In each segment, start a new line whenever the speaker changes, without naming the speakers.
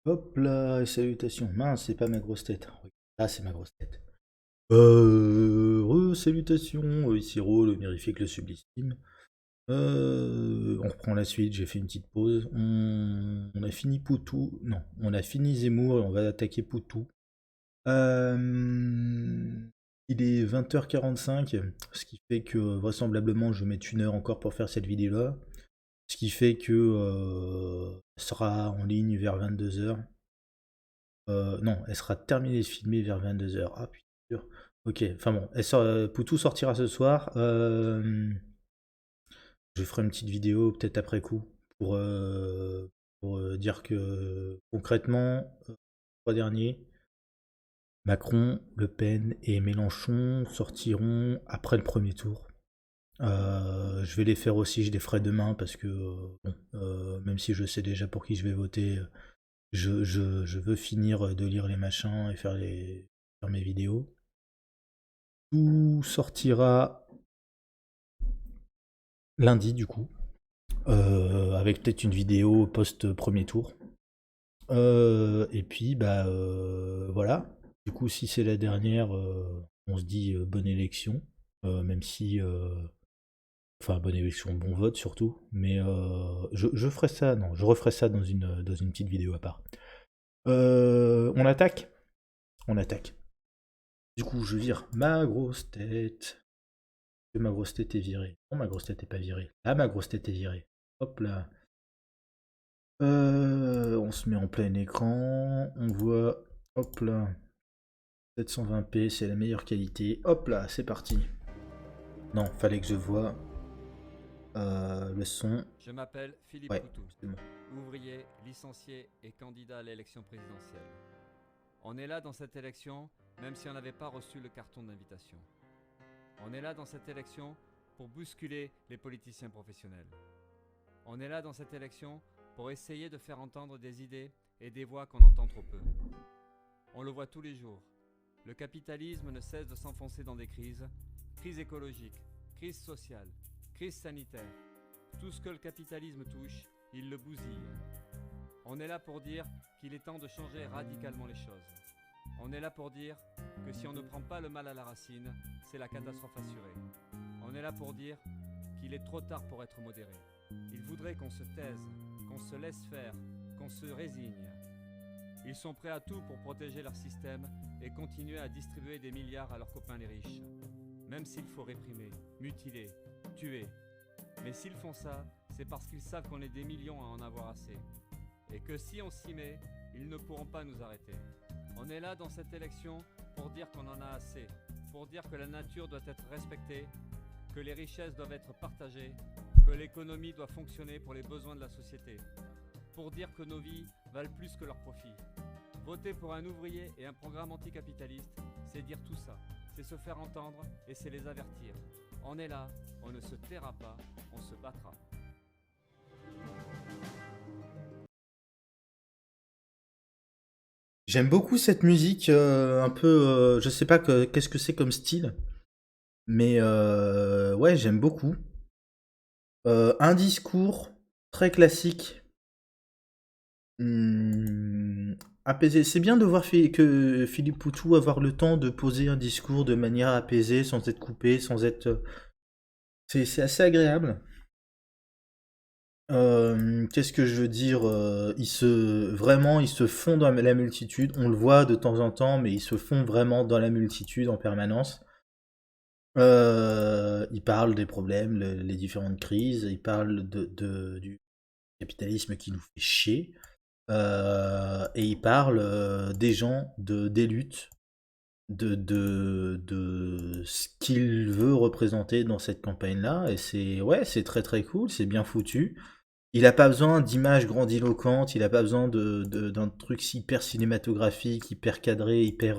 Hop là, salutations. Mince, c'est pas ma grosse tête. Ah, c'est ma grosse tête. Salutations, ici Ro, le mirifique, le sublissime. On reprend la suite, j'ai fait une petite pause. On a fini Poutou. Non, on a fini Zemmour et on va attaquer Poutou. Euh, il est 20h45, ce qui fait que vraisemblablement je vais mettre une heure encore pour faire cette vidéo-là. Ce qui fait que elle sera en ligne vers 22h. Non, elle sera terminée de filmer vers 22h. Ah putain. Ok, enfin bon, Poutou sortira ce soir. Je ferai une petite vidéo peut-être après coup pour dire que concrètement, trois derniers, Macron, Le Pen et Mélenchon sortiront après le premier tour. Je vais les faire aussi, je les ferai demain parce que bon, même si je sais déjà pour qui je vais voter, je veux finir de lire les machins et faire mes vidéos. Tout sortira lundi du coup, avec peut-être une vidéo post-premier tour. Et puis, bah voilà. Du coup, si c'est la dernière, on se dit bonne élection. Même si. Enfin, bonne élection, bon vote surtout. Mais je ferai ça, non, je referai ça dans une petite vidéo à part. On attaque. On attaque. Du coup, je vire ma grosse tête. Ma grosse tête est virée. Non, ma grosse tête est pas virée. Ah, ma grosse tête est virée. Hop là. On se met en plein écran. On voit. Hop là. 720p, c'est la meilleure qualité. Hop là, c'est parti. Non, fallait que je voie le son.
Je m'appelle Philippe
Ouais,
Poutou,
c'est bon.
ouvrier, licencié et candidat à l'élection présidentielle. On est là dans cette élection, même si on n'avait pas reçu le carton d'invitation. On est là dans cette élection pour bousculer les politiciens professionnels. On est là dans cette élection pour essayer de faire entendre des idées et des voix qu'on entend trop peu. On le voit tous les jours. Le capitalisme ne cesse de s'enfoncer dans des crises. Crise écologique, crise sociale, crise sanitaire. Tout ce que le capitalisme touche, il le bousille. On est là pour dire qu'il est temps de changer radicalement les choses. On est là pour dire que si on ne prend pas le mal à la racine, c'est la catastrophe assurée. On est là pour dire qu'il est trop tard pour être modéré. Ils voudraient qu'on se taise, qu'on se laisse faire, qu'on se résigne. Ils sont prêts à tout pour protéger leur système et continuer à distribuer des milliards à leurs copains les riches. Même s'il faut réprimer, mutiler, tuer. Mais s'ils font ça, c'est parce qu'ils savent qu'on est des millions à en avoir assez. Et que si on s'y met, ils ne pourront pas nous arrêter. On est là dans cette élection pour dire qu'on en a assez, pour dire que la nature doit être respectée, que les richesses doivent être partagées, que l'économie doit fonctionner pour les besoins de la société, pour dire que nos vies valent plus que leurs profits. Voter pour un ouvrier et un programme anticapitaliste, c'est dire tout ça, c'est se faire entendre et c'est les avertir. On est là, on ne se taira pas, on se battra.
J'aime beaucoup cette musique, un peu. Je sais pas qu'est-ce que c'est comme style, mais ouais, j'aime beaucoup. Un discours très classique. Apaisé. C'est bien de voir que Philippe Poutou avoir le temps de poser un discours de manière apaisée, sans être coupé, sans être. C'est assez agréable. Qu'est-ce que je veux dire, vraiment, il se fond dans la multitude. On le voit de temps en temps, mais il se fond vraiment dans la multitude en permanence. Il parle des problèmes, les différentes crises. Il parle du capitalisme qui nous fait chier. Et il parle des gens, des luttes, de ce qu'il veut représenter dans cette campagne-là. Et c'est ouais, c'est très très cool, c'est bien foutu. Il n'a pas besoin d'images grandiloquentes, il n'a pas besoin d'un truc hyper cinématographique, hyper cadré, hyper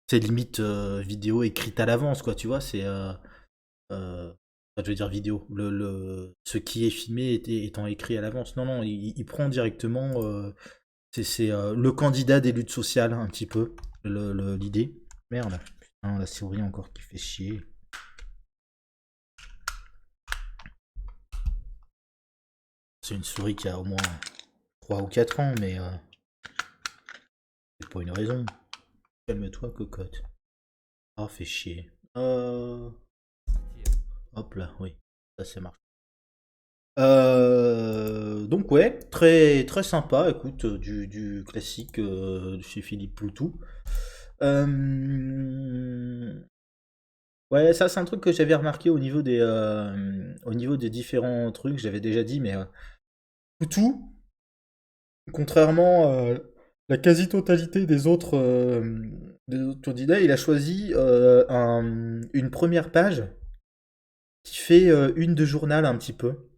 c'est limite vidéo écrite à l'avance, quoi, tu vois, enfin, je veux dire vidéo, ce qui est filmé étant écrit à l'avance. Non, non, il prend directement, c'est le candidat des luttes sociales, un petit peu, l'idée. Merde, putain, la souris encore qui fait chier. C'est une souris qui a au moins 3 ou 4 ans, mais c'est pas une raison. Calme-toi, cocotte. Ah, fais chier. Hop là, oui, ça c'est marche. Donc ouais, très très sympa. Écoute, du classique chez Philippe Poutou. Euh, Ouais, ça c'est un truc que j'avais remarqué au niveau des différents trucs. J'avais déjà dit, mais Poutou, contrairement à la quasi-totalité des autres candidats, il a choisi une première page qui fait une de journal un petit peu.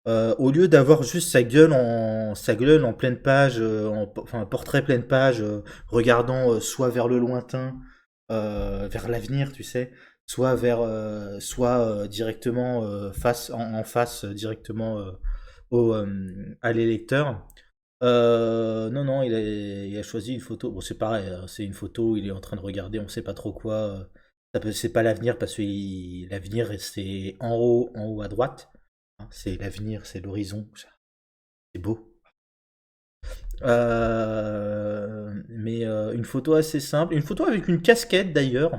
Au lieu d'avoir juste sa gueule en pleine page, enfin un portrait pleine page, regardant soit vers le lointain, vers l'avenir, tu sais, soit directement en face directement à l'électeur. Non, non, il a choisi une photo. Bon, c'est pareil, hein, c'est une photo. Il est en train de regarder, on sait pas trop quoi. C'est pas l'avenir parce que l'avenir c'est en haut à droite. Hein, c'est l'avenir, c'est l'horizon. C'est beau. Mais une photo assez simple. Une photo avec une casquette d'ailleurs.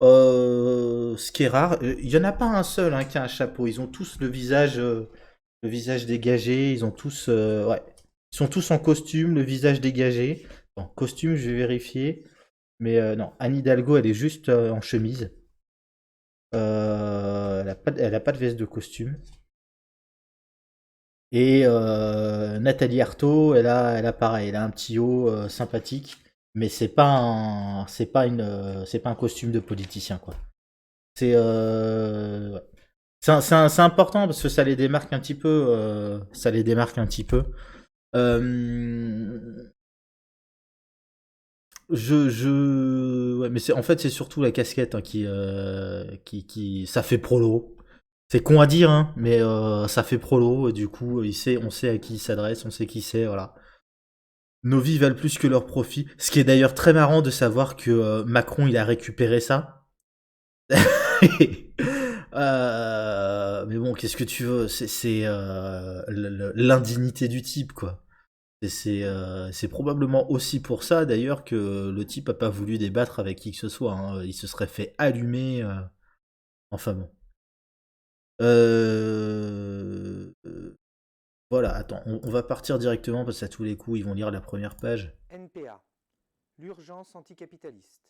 Ce qui est rare. Il y en a pas un seul hein, qui a un chapeau. Ils ont tous le visage dégagé. Ils ont tous, ouais. Ils sont tous en costume, le visage dégagé. En costume, je vais vérifier. Mais non, Anne Hidalgo, elle est juste en chemise. Elle a pas de veste de costume. Et Nathalie Arthaud, elle a pareil, elle a un petit haut sympathique, mais c'est pas un costume de politicien quoi. Ouais. C'est important parce que ça les démarque un petit peu, ça les démarque un petit peu. Euh, ouais, mais en fait c'est surtout la casquette hein, ça fait prolo. C'est con à dire, hein, mais ça fait prolo et du coup on sait à qui il s'adresse, on sait qui c'est, voilà. Nos vies valent plus que leurs profits. Ce qui est d'ailleurs très marrant de savoir que Macron il a récupéré ça. Mais bon, qu'est-ce que tu veux? C'est l'indignité du type, quoi. C'est probablement aussi pour ça d'ailleurs que le type a pas voulu débattre avec qui que ce soit. Hein. Il se serait fait allumer. Enfin bon. Voilà, attends, on va partir directement parce qu'à tous les coups ils vont lire la première page.
NPA, l'urgence anticapitaliste.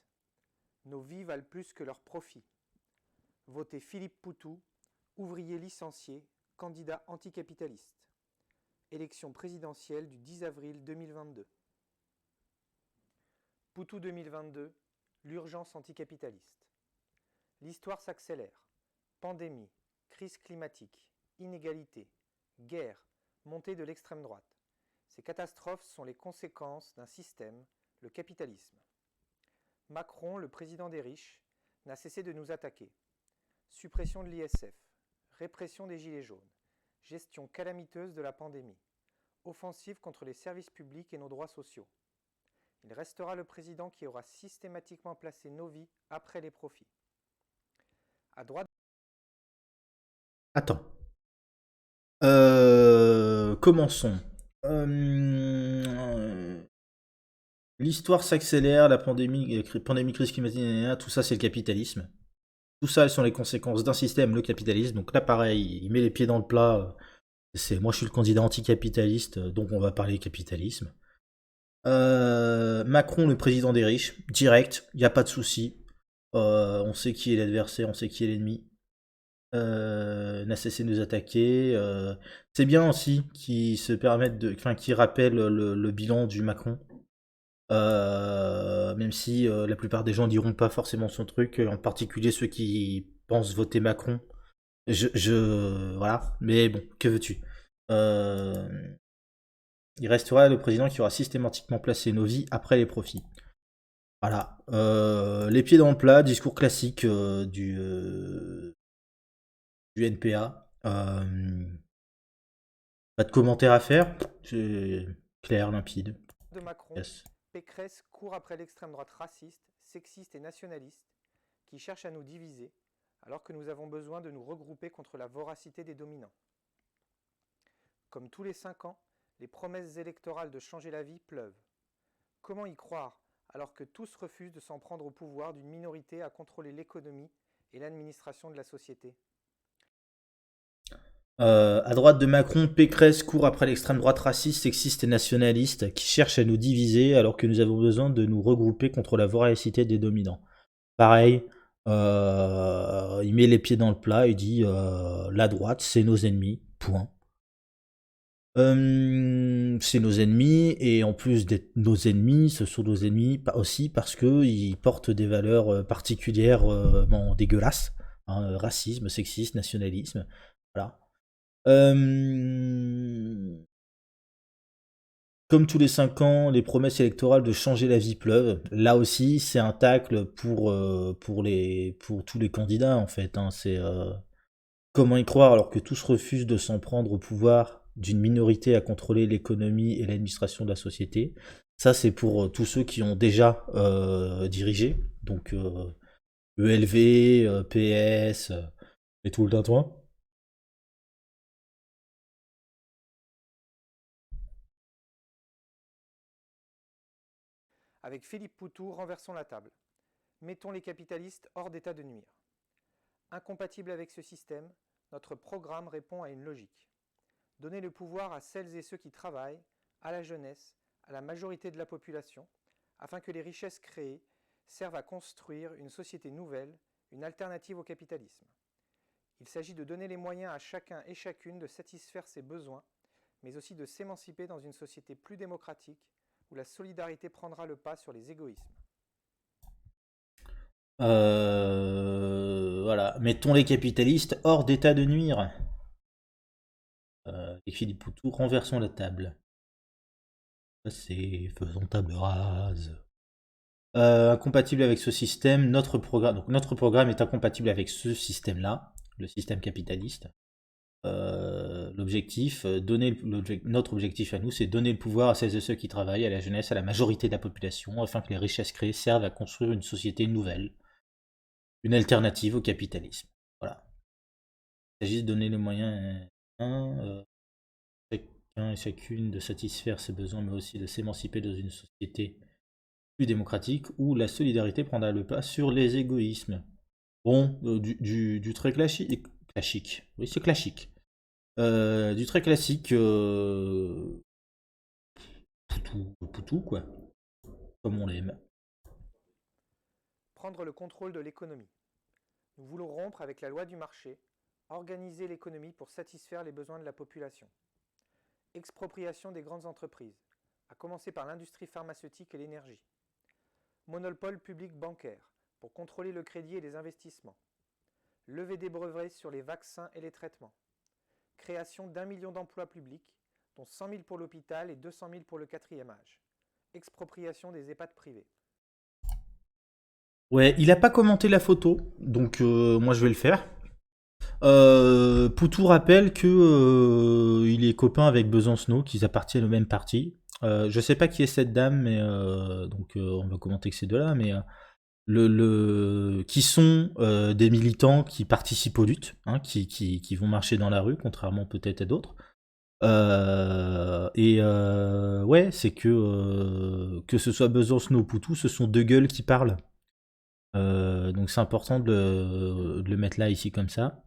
Nos vies valent plus que leurs profits. Votez Philippe Poutou, ouvrier licencié, candidat anticapitaliste. Élection présidentielle du 10 avril 2022. Poutou 2022, l'urgence anticapitaliste. L'histoire s'accélère. Pandémie, crise climatique, inégalité, guerre, montée de l'extrême droite. Ces catastrophes sont les conséquences d'un système, le capitalisme. Macron, le président des riches, n'a cessé de nous attaquer. Suppression de l'ISF, répression des gilets jaunes, gestion calamiteuse de la pandémie, offensive contre les services publics et nos droits sociaux. Il restera le président qui aura systématiquement placé nos vies après les profits. À droite.
Attends. Commençons. L'histoire s'accélère, la pandémie, crise climatique, tout ça c'est le capitalisme. Tout ça, elles sont les conséquences d'un système, le capitalisme. Donc là, pareil, il met les pieds dans le plat. Moi, je suis le candidat anticapitaliste, donc on va parler capitalisme. Macron, le président des riches, direct, il n'y a pas de souci. On sait qui est l'adversaire, on sait qui est l'ennemi. N'a cessé de nous attaquer. C'est bien aussi qu'ils rappellent le bilan du Macron. Même si la plupart des gens diront pas forcément son truc, en particulier ceux qui pensent voter Macron. Voilà. Mais bon, que veux-tu? Il restera le président qui aura systématiquement placé nos vies après les profits. Voilà. Les pieds dans le plat, discours classique du NPA. Pas de commentaires à faire. C'est clair, limpide.
De Macron,
Yes.
Pécresse court après l'extrême droite raciste, sexiste et nationaliste qui cherche à nous diviser alors que nous avons besoin de nous regrouper contre la voracité des dominants. Comme tous les 5 ans, les promesses électorales de changer la vie pleuvent. Comment y croire alors que tous refusent de s'en prendre au pouvoir d'une minorité à contrôler l'économie et l'administration de la société?
À droite de Macron, Pécresse court après l'extrême droite raciste, sexiste et nationaliste qui cherche à nous diviser alors que nous avons besoin de nous regrouper contre la voracité des dominants. Pareil, il met les pieds dans le plat et dit la droite, c'est nos ennemis, point. C'est nos ennemis, et en plus d'être nos ennemis, ce sont nos ennemis aussi parce qu'ils portent des valeurs particulièrement dégueulasses, hein, racisme, sexisme, nationalisme, voilà. Comme tous les 5 ans, les promesses électorales de changer la vie pleuvent. Là aussi, c'est un tacle pour tous les candidats, en fait, hein. C'est comment y croire alors que tous refusent de s'en prendre au pouvoir d'une minorité à contrôler l'économie et l'administration de la société. Ça, c'est pour tous ceux qui ont déjà dirigé, donc ELV, PS et tout le tintouin.
Avec Philippe Poutou, renversons la table. Mettons les capitalistes hors d'état de nuire. Incompatible avec ce système, notre programme répond à une logique. Donner le pouvoir à celles et ceux qui travaillent, à la jeunesse, à la majorité de la population, afin que les richesses créées servent à construire une société nouvelle, une alternative au capitalisme. Il s'agit de donner les moyens à chacun et chacune de satisfaire ses besoins, mais aussi de s'émanciper dans une société plus démocratique, où la solidarité prendra le pas sur les égoïsmes.
Voilà, mettons les capitalistes hors d'état de nuire. Et Philippe Poutou, renversons la table. C'est faisons table rase. Incompatible avec ce système, notre programme est incompatible avec ce système-là, le système capitaliste. Notre objectif à nous, c'est donner le pouvoir à celles et ceux qui travaillent, à la jeunesse, à la majorité de la population, afin que les richesses créées servent à construire une société nouvelle, une alternative au capitalisme. Voilà. Il s'agit de donner les moyens chacun et chacune de satisfaire ses besoins, mais aussi de s'émanciper dans une société plus démocratique où la solidarité prendra le pas sur les égoïsmes. Bon, du très classique. Oui, c'est classique. Du très classique. Poutou, quoi. Comme on l'aime.
Prendre le contrôle de l'économie. Nous voulons rompre avec la loi du marché, organiser l'économie pour satisfaire les besoins de la population. Expropriation des grandes entreprises, à commencer par l'industrie pharmaceutique et l'énergie. Monopole public bancaire, pour contrôler le crédit et les investissements. Levée des brevets sur les vaccins et les traitements. Création d'1 million d'emplois publics, dont 100 000 pour l'hôpital et 200 000 pour le 4e âge. Expropriation des EHPAD privés.
Ouais, il a pas commenté la photo, donc moi je vais le faire. Poutou rappelle que il est copain avec Besancenot, qu'ils appartiennent au même parti. Je sais pas qui est cette dame, mais donc on va commenter que ces deux-là, mais qui sont des militants qui participent aux luttes, hein, qui vont marcher dans la rue, contrairement peut-être à d'autres. Ouais, c'est que ce soit Besancenot ou Poutou, ce sont deux gueules qui parlent. Donc c'est important de le mettre là, ici, comme ça.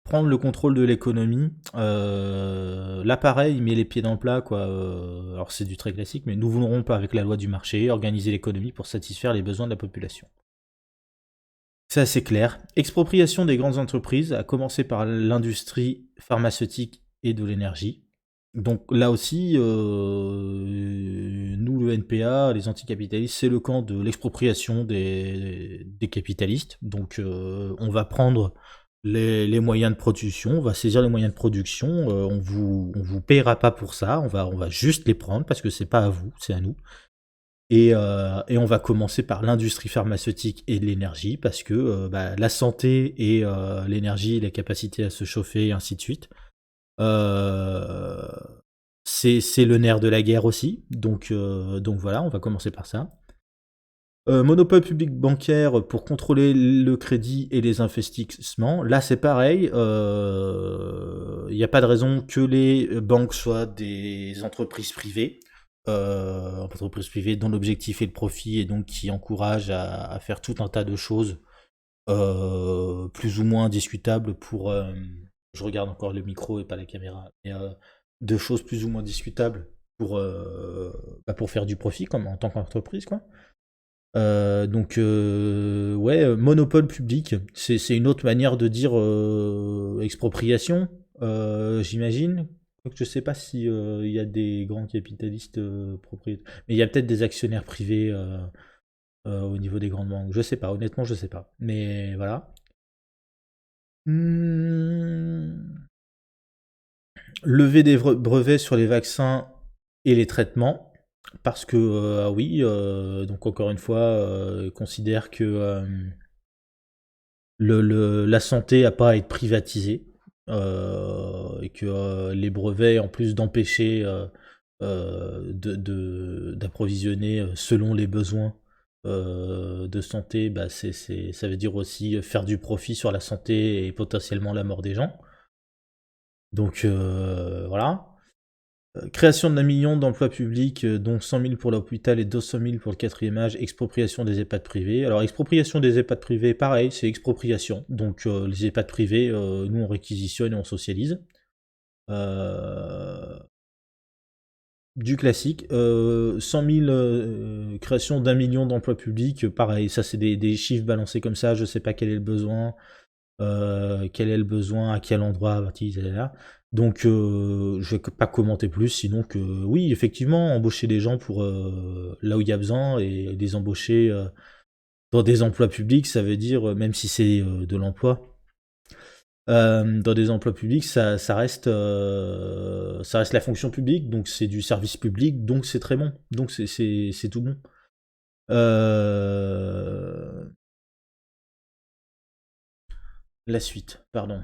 Prendre le contrôle de l'économie. Là, pareil, il met les pieds dans le plat, quoi. Alors c'est du très classique, mais nous voulons rompre avec la loi du marché, organiser l'économie pour satisfaire les besoins de la population. C'est assez clair. Expropriation des grandes entreprises, à commencer par l'industrie pharmaceutique et de l'énergie. Donc là aussi, nous, le NPA, les anticapitalistes, c'est le camp de l'expropriation des capitalistes. Donc on va prendre les moyens de production, on va saisir les moyens de production, on vous paiera pas pour ça, on va juste les prendre parce que c'est pas à vous, c'est à nous. Et on va commencer par l'industrie pharmaceutique et de l'énergie, parce que la santé et l'énergie, la capacité à se chauffer, et ainsi de suite, c'est le nerf de la guerre aussi. Donc voilà, on va commencer par ça. Monopole public bancaire pour contrôler le crédit et les investissements. Là, c'est pareil. Il n'y a pas de raison que les banques soient des entreprises privées. Entreprises privées dont l'objectif est le profit et donc qui encouragent à faire tout un tas de choses plus ou moins discutables pour... je regarde encore le micro et pas la caméra. Mais, de choses plus ou moins discutables pour faire du profit comme en tant qu'entreprise, quoi. Donc ouais, monopole public, c'est une autre manière de dire expropriation, j'imagine. Quoique je sais pas si il y a des grands capitalistes propriétaires, mais il y a peut-être des actionnaires privés au niveau des grandes banques. Je sais pas, honnêtement, je sais pas. Mais voilà. Lever des brevets sur les vaccins et les traitements. Parce que, oui, donc encore une fois, considère que la santé n'a pas à être privatisée. Et que les brevets, en plus d'empêcher d'approvisionner selon les besoins de santé, bah ça veut dire aussi faire du profit sur la santé et potentiellement la mort des gens. Donc voilà. Création d'1 million d'emplois publics, dont 100 000 pour l'hôpital et 200 000 pour le 4e âge. Expropriation des EHPAD privés. Alors, expropriation des EHPAD privés, pareil, c'est expropriation. Donc, les EHPAD privés, nous, on réquisitionne et on socialise. Du classique. 100 000 création d'1 million d'emplois publics, pareil, ça, c'est des chiffres balancés comme ça. Je sais pas quel est le besoin. À quel endroit, etc. Donc je vais pas commenter plus, sinon que oui, effectivement, embaucher des gens pour là où il y a besoin et les embaucher dans des emplois publics, ça veut dire, même si c'est de l'emploi, dans des emplois publics, ça reste la fonction publique, donc c'est du service public, donc c'est très bon, donc c'est tout bon. La suite, pardon.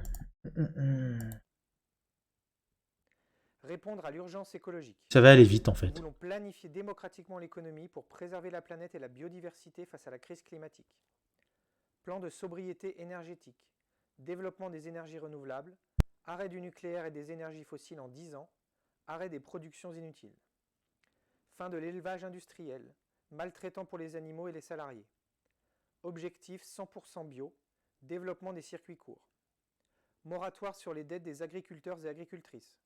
Répondre à l'urgence écologique.
Ça va aller vite en
Nous
fait.
voulons planifier démocratiquement l'économie pour préserver la planète et la biodiversité face à la crise climatique. Plan de sobriété énergétique. Développement des énergies renouvelables. Arrêt du nucléaire et des énergies fossiles en 10 ans. Arrêt des productions inutiles. Fin de l'élevage industriel, maltraitant pour les animaux et les salariés. Objectif 100% bio. Développement des circuits courts. Moratoire sur les dettes des agriculteurs et agricultrices.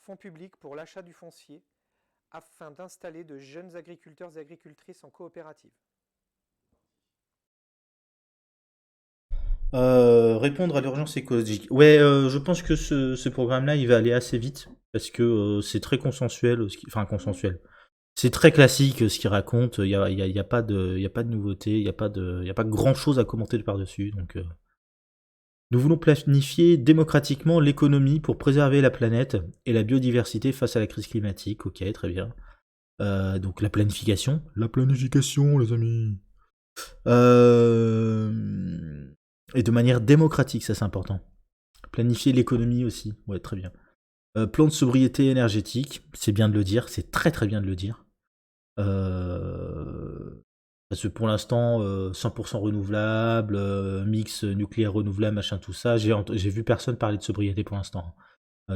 Fonds publics pour l'achat du foncier afin d'installer de jeunes agriculteurs et agricultrices en coopérative.
Répondre à l'urgence écologique. Ouais, je pense que ce programme-là, il va aller assez vite parce que c'est très consensuel, enfin consensuel. C'est très classique ce qu'il raconte. Il y a pas de nouveauté, il y a pas grand chose à commenter par-dessus. Donc, nous voulons planifier démocratiquement l'économie pour préserver la planète et la biodiversité face à la crise climatique. Ok, très bien. Donc la planification, les amis. Et de manière démocratique, ça c'est important. Planifier l'économie aussi, ouais, très bien. Plan de sobriété énergétique, c'est bien de le dire, c'est très très bien de le dire. Parce que pour l'instant, 100% renouvelable, mix nucléaire renouvelable, machin, tout ça, j'ai vu personne parler de sobriété pour l'instant.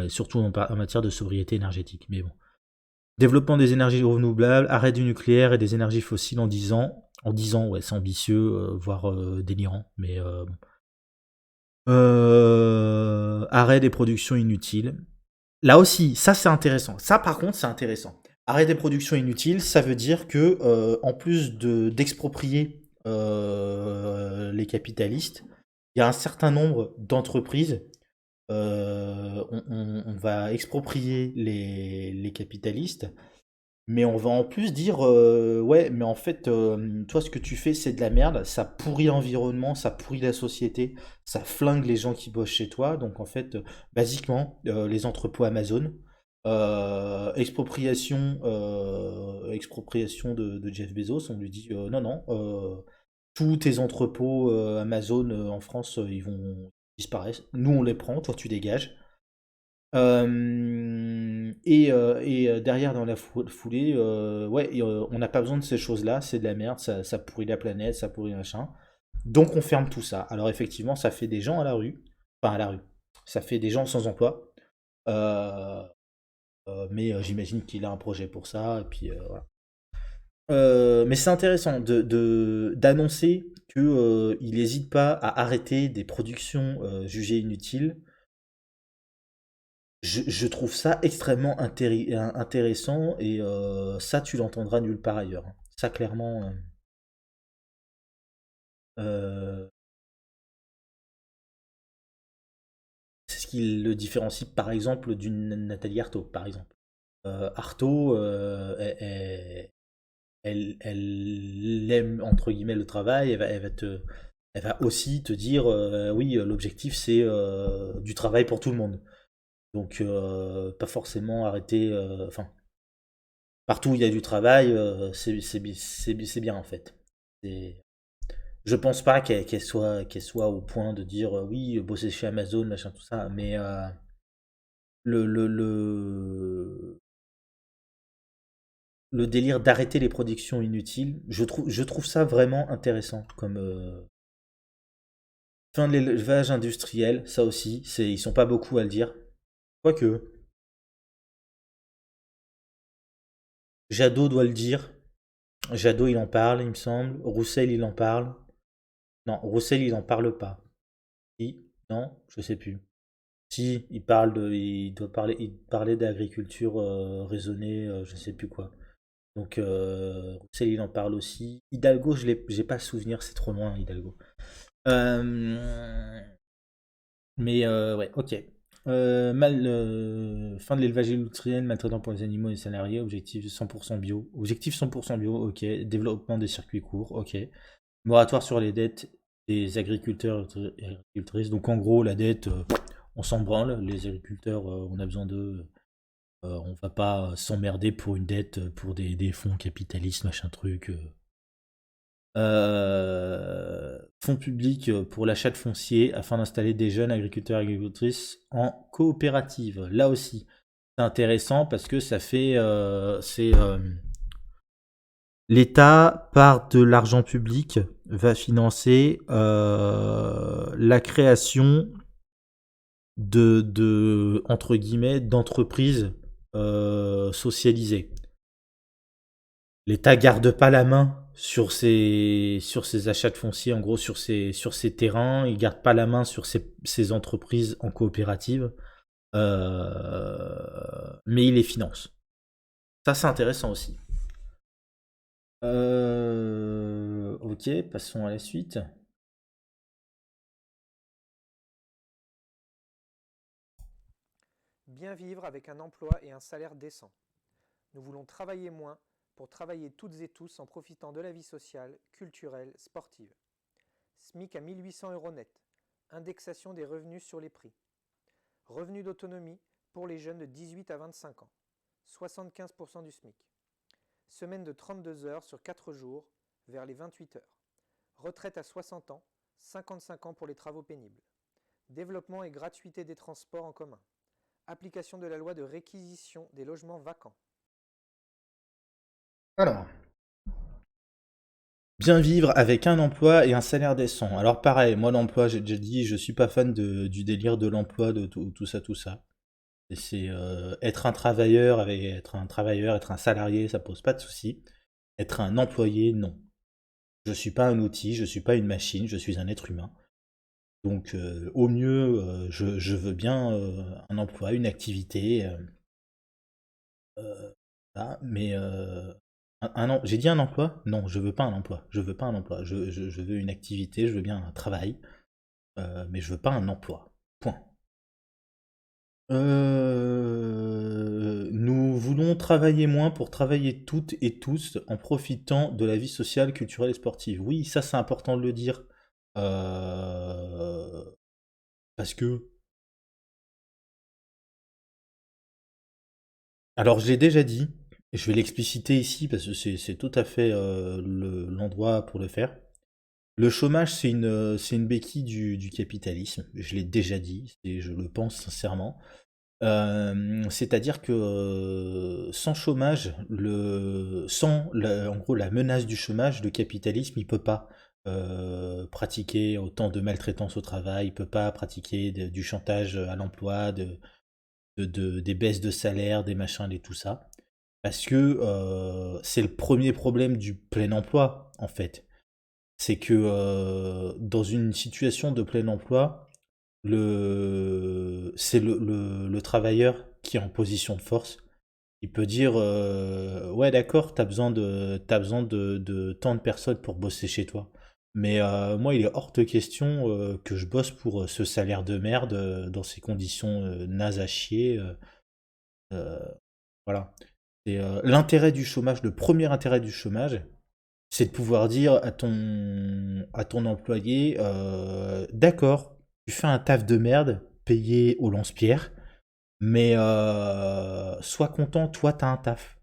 Surtout en matière de sobriété énergétique, mais bon. Développement des énergies renouvelables, arrêt du nucléaire et des énergies fossiles en 10 ans. En 10 ans, ouais, c'est ambitieux, voire délirant, mais bon. Arrêt des productions inutiles. Là aussi, ça c'est intéressant. Ça par contre, c'est intéressant. Arrêt des productions inutiles, ça veut dire que en plus d'exproprier les capitalistes, il y a un certain nombre d'entreprises. On va exproprier les capitalistes, mais on va en plus dire ouais, mais en fait, toi, ce que tu fais, c'est de la merde, ça pourrit l'environnement, ça pourrit la société, ça flingue les gens qui bossent chez toi. Donc, en fait, basiquement, les entrepôts Amazon, expropriation de Jeff Bezos, on lui dit non, non, tous tes entrepôts Amazon en France, ils vont disparaître. Nous, on les prend, toi, tu dégages. Derrière, dans la foulée, ouais, on n'a pas besoin de ces choses-là, c'est de la merde, ça pourrit la planète, ça pourrit machin. Donc on ferme tout ça. Alors effectivement, ça fait des gens à la rue, enfin à la rue, ça fait des gens sans emploi. Euh, mais j'imagine qu'il a un projet pour ça, et puis voilà. Mais c'est intéressant d'annoncer qu'il n'hésite pas à arrêter des productions jugées inutiles. Je trouve ça extrêmement intéressant et ça, tu l'entendras nulle part ailleurs, hein. Ça, clairement, euh, c'est ce qui le différencie, par exemple, d'une Nathalie Arthaud, par exemple. Arthaud, elle aime, entre guillemets, le travail, elle va aussi te dire, oui, l'objectif, c'est du travail pour tout le monde. Donc, pas forcément arrêter, enfin, partout où il y a du travail, c'est bien en fait. C'est- Je pense pas qu'elle soit au point de dire oui, bosser chez Amazon, machin, tout ça, mais le le délire d'arrêter les productions inutiles, je trouve ça vraiment intéressant comme fin de l'élevage industriel, ça aussi, ils sont pas beaucoup à le dire. Quoique, Jadot doit le dire. Jadot il en parle, il me semble. Roussel il en parle. Non, Roussel il en parle pas. Si, non, je sais plus. Si, il parlait d'agriculture raisonnée, je sais plus quoi. Donc Roussel il en parle aussi. Hidalgo, j'ai pas le souvenir, c'est trop loin Hidalgo. Euh, mais ouais, ok. Fin de l'élevage industriel, maltraitant pour les animaux et les salariés, objectif 100% bio. Objectif 100% bio, ok. Développement des circuits courts, ok. Moratoire sur les dettes des agriculteurs et agricultrices. Donc en gros, la dette, on s'en branle. Les agriculteurs, on a besoin d'eux. On va pas s'emmerder pour une dette, pour des fonds capitalistes, machin truc. Fonds publics pour l'achat de foncier afin d'installer des jeunes agriculteurs et agricultrices en coopérative. Là aussi, c'est intéressant parce que ça fait, l'État, par de l'argent public, va financer la création entre guillemets, d'entreprises socialisées. L'État garde pas la main sur ses achats de foncier, en gros sur ses terrains, il garde pas la main sur ses entreprises en coopérative, mais il les finance. Ça c'est intéressant aussi. Ok, passons à la suite.
Bien vivre avec un emploi et un salaire décent. Nous voulons travailler moins pour travailler toutes et tous en profitant de la vie sociale, culturelle, sportive. SMIC à 1800 euros net. Indexation des revenus sur les prix. Revenu d'autonomie pour les jeunes de 18 à 25 ans. 75% du SMIC. Semaine de 32 heures sur 4 jours, vers les 28 heures. Retraite à 60 ans, 55 ans pour les travaux pénibles. Développement et gratuité des transports en commun. Application de la loi de réquisition des logements vacants.
Alors, bien vivre avec un emploi et un salaire décent. Alors pareil, moi l'emploi, j'ai déjà dit, je suis pas fan du délire de l'emploi, de tout ça, tout ça. Et c'est être un salarié, ça pose pas de souci. Être un employé, non. Je suis pas un outil, je suis pas une machine, je suis un être humain. Donc au mieux, je veux bien un emploi, une activité. Voilà, mais j'ai dit un emploi? Non, je veux pas un emploi. Je veux pas un emploi. Je veux une activité, je veux bien un travail, mais je veux pas un emploi. Point. Nous voulons travailler moins pour travailler toutes et tous en profitant de la vie sociale, culturelle et sportive. Oui, ça c'est important de le dire. Euh, Parce que... Alors je l'ai déjà dit, et je vais l'expliciter ici parce que c'est tout à fait l'endroit pour le faire. Le chômage, c'est une béquille du capitalisme. Je l'ai déjà dit, et je le pense sincèrement. C'est-à-dire que sans chômage, en gros la menace du chômage, le capitalisme, il peut pas pratiquer autant de maltraitance au travail, il peut pas pratiquer du chantage à l'emploi, des baisses de salaire, des machins, et tout ça. Parce que c'est le premier problème du plein emploi, en fait. C'est que dans une situation de plein emploi, c'est le travailleur qui est en position de force. Il peut dire ouais, d'accord, t'as besoin de tant de personnes pour bosser chez toi. Mais moi, il est hors de question que je bosse pour ce salaire de merde dans ces conditions nazes à chier. Euh, voilà. Et l'intérêt du chômage, le premier intérêt du chômage, c'est de pouvoir dire à ton employé, d'accord, tu fais un taf de merde, payé au lance-pierre, mais sois content, toi t'as un taf.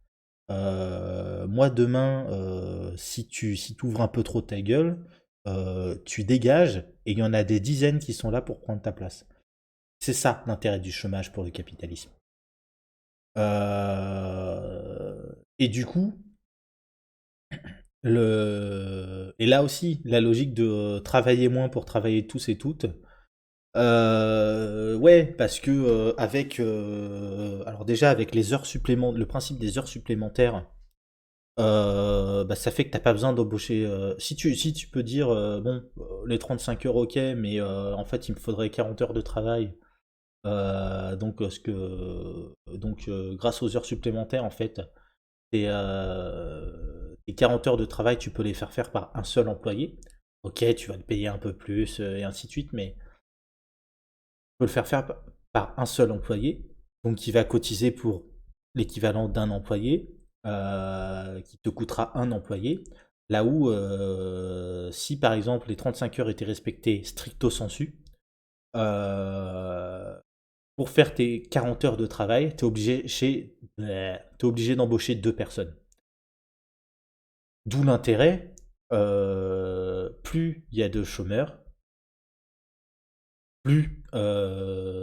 Moi demain, si tu ouvres un peu trop ta gueule, tu dégages et il y en a des dizaines qui sont là pour prendre ta place. C'est ça l'intérêt du chômage pour le capitalisme. Et du coup, et là aussi, la logique de travailler moins pour travailler tous et toutes. Ouais, parce que alors déjà avec les heures supplémentaires, le principe des heures supplémentaires, bah, ça fait que t'as pas besoin d'embaucher. Si tu peux dire bon, les 35 heures, ok, mais en fait il me faudrait 40 heures de travail. Grâce aux heures supplémentaires, en fait, tes 40 heures de travail, tu peux les faire faire par un seul employé. Ok, tu vas le payer un peu plus et ainsi de suite, mais tu peux le faire faire par un seul employé, donc qui va cotiser pour l'équivalent d'un employé, qui te coûtera un employé. Là où, si par exemple les 35 heures étaient respectées stricto sensu, euh, pour faire tes 40 heures de travail, t'es obligé d'embaucher deux personnes. D'où l'intérêt, plus il y a de chômeurs, plus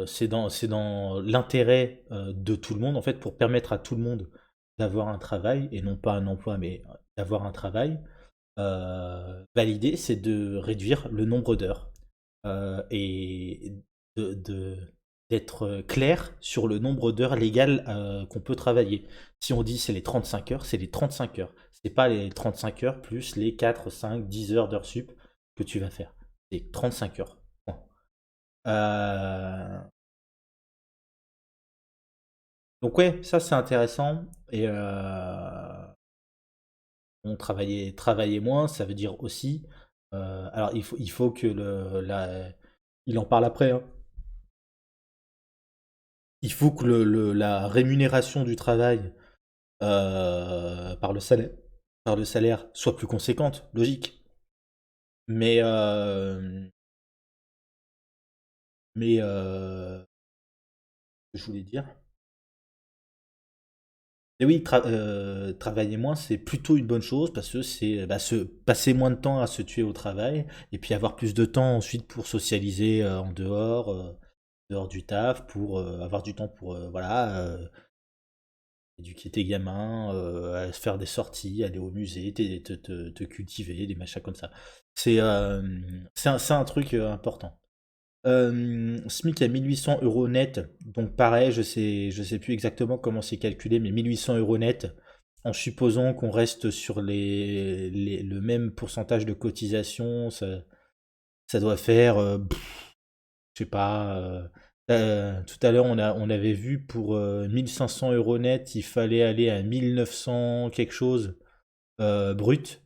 c'est dans l'intérêt de tout le monde, en fait, pour permettre à tout le monde d'avoir un travail, et non pas un emploi, mais d'avoir un travail. L'idée, c'est de réduire le nombre d'heures et de, de- d'être clair sur le nombre d'heures légales qu'on peut travailler. Si on dit c'est les 35 heures, c'est les 35 heures. C'est pas les 35 heures plus les 4, 5, 10 heures d'heures sup que tu vas faire. C'est 35 heures. Point. Euh, donc ouais, ça c'est intéressant. Et on travailler moins, ça veut dire aussi. Alors il faut que il en parle après, hein. Il faut que la rémunération du travail par par le salaire soit plus conséquente, logique. Mais je voulais dire. Et oui, travailler moins, c'est plutôt une bonne chose parce que c'est bah, se passer moins de temps à se tuer au travail et puis avoir plus de temps ensuite pour socialiser en dehors, dehors du taf, pour avoir du temps pour voilà, éduquer tes gamins, à se faire des sorties, aller au musée, te cultiver, des machins comme ça. C'est un truc important. SMIC à 1800 euros net, donc pareil, je sais plus exactement comment c'est calculé, mais 1800 euros net, en supposant qu'on reste sur le même pourcentage de cotisation, ça doit faire, je sais pas, tout à l'heure on avait vu pour 1500 euros net, il fallait aller à 1900 quelque chose brut.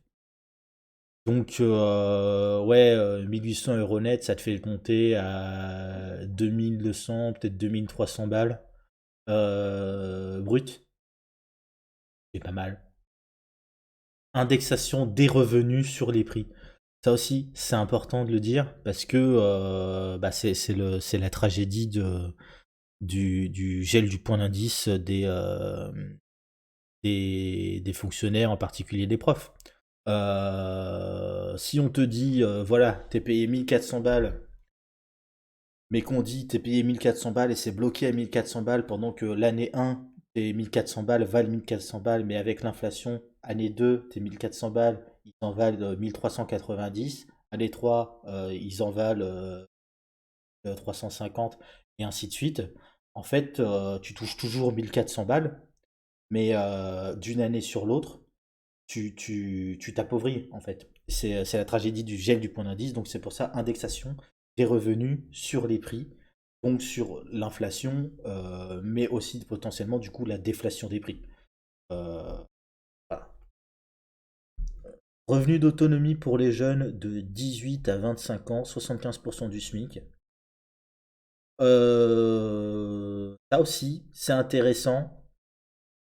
Donc, ouais, 1800 euros net, ça te fait compter à 2200, peut-être 2300 balles brut. C'est pas mal. Indexation des revenus sur les prix. Ça aussi, c'est important de le dire parce que bah, c'est la tragédie du gel du point d'indice des fonctionnaires, en particulier des profs. Si on te dit, voilà, t'es payé 1400 balles mais qu'on dit t'es payé 1400 balles et c'est bloqué à 1400 balles pendant que l'année 1, tes 1400 balles valent 1400 balles, mais avec l'inflation, année 2, tes 1400 balles, ils en valent 1390, année 3, ils en valent 350, et ainsi de suite. En fait, tu touches toujours 1400 balles, mais d'une année sur l'autre, tu t'appauvris, en fait. C'est la tragédie du gel du point d'indice, donc c'est pour ça indexation des revenus sur les prix, donc sur l'inflation, mais aussi potentiellement du coup la déflation des prix. Euh, voilà. Revenu d'autonomie pour les jeunes de 18 à 25 ans, 75% du SMIC. Ça aussi, c'est intéressant.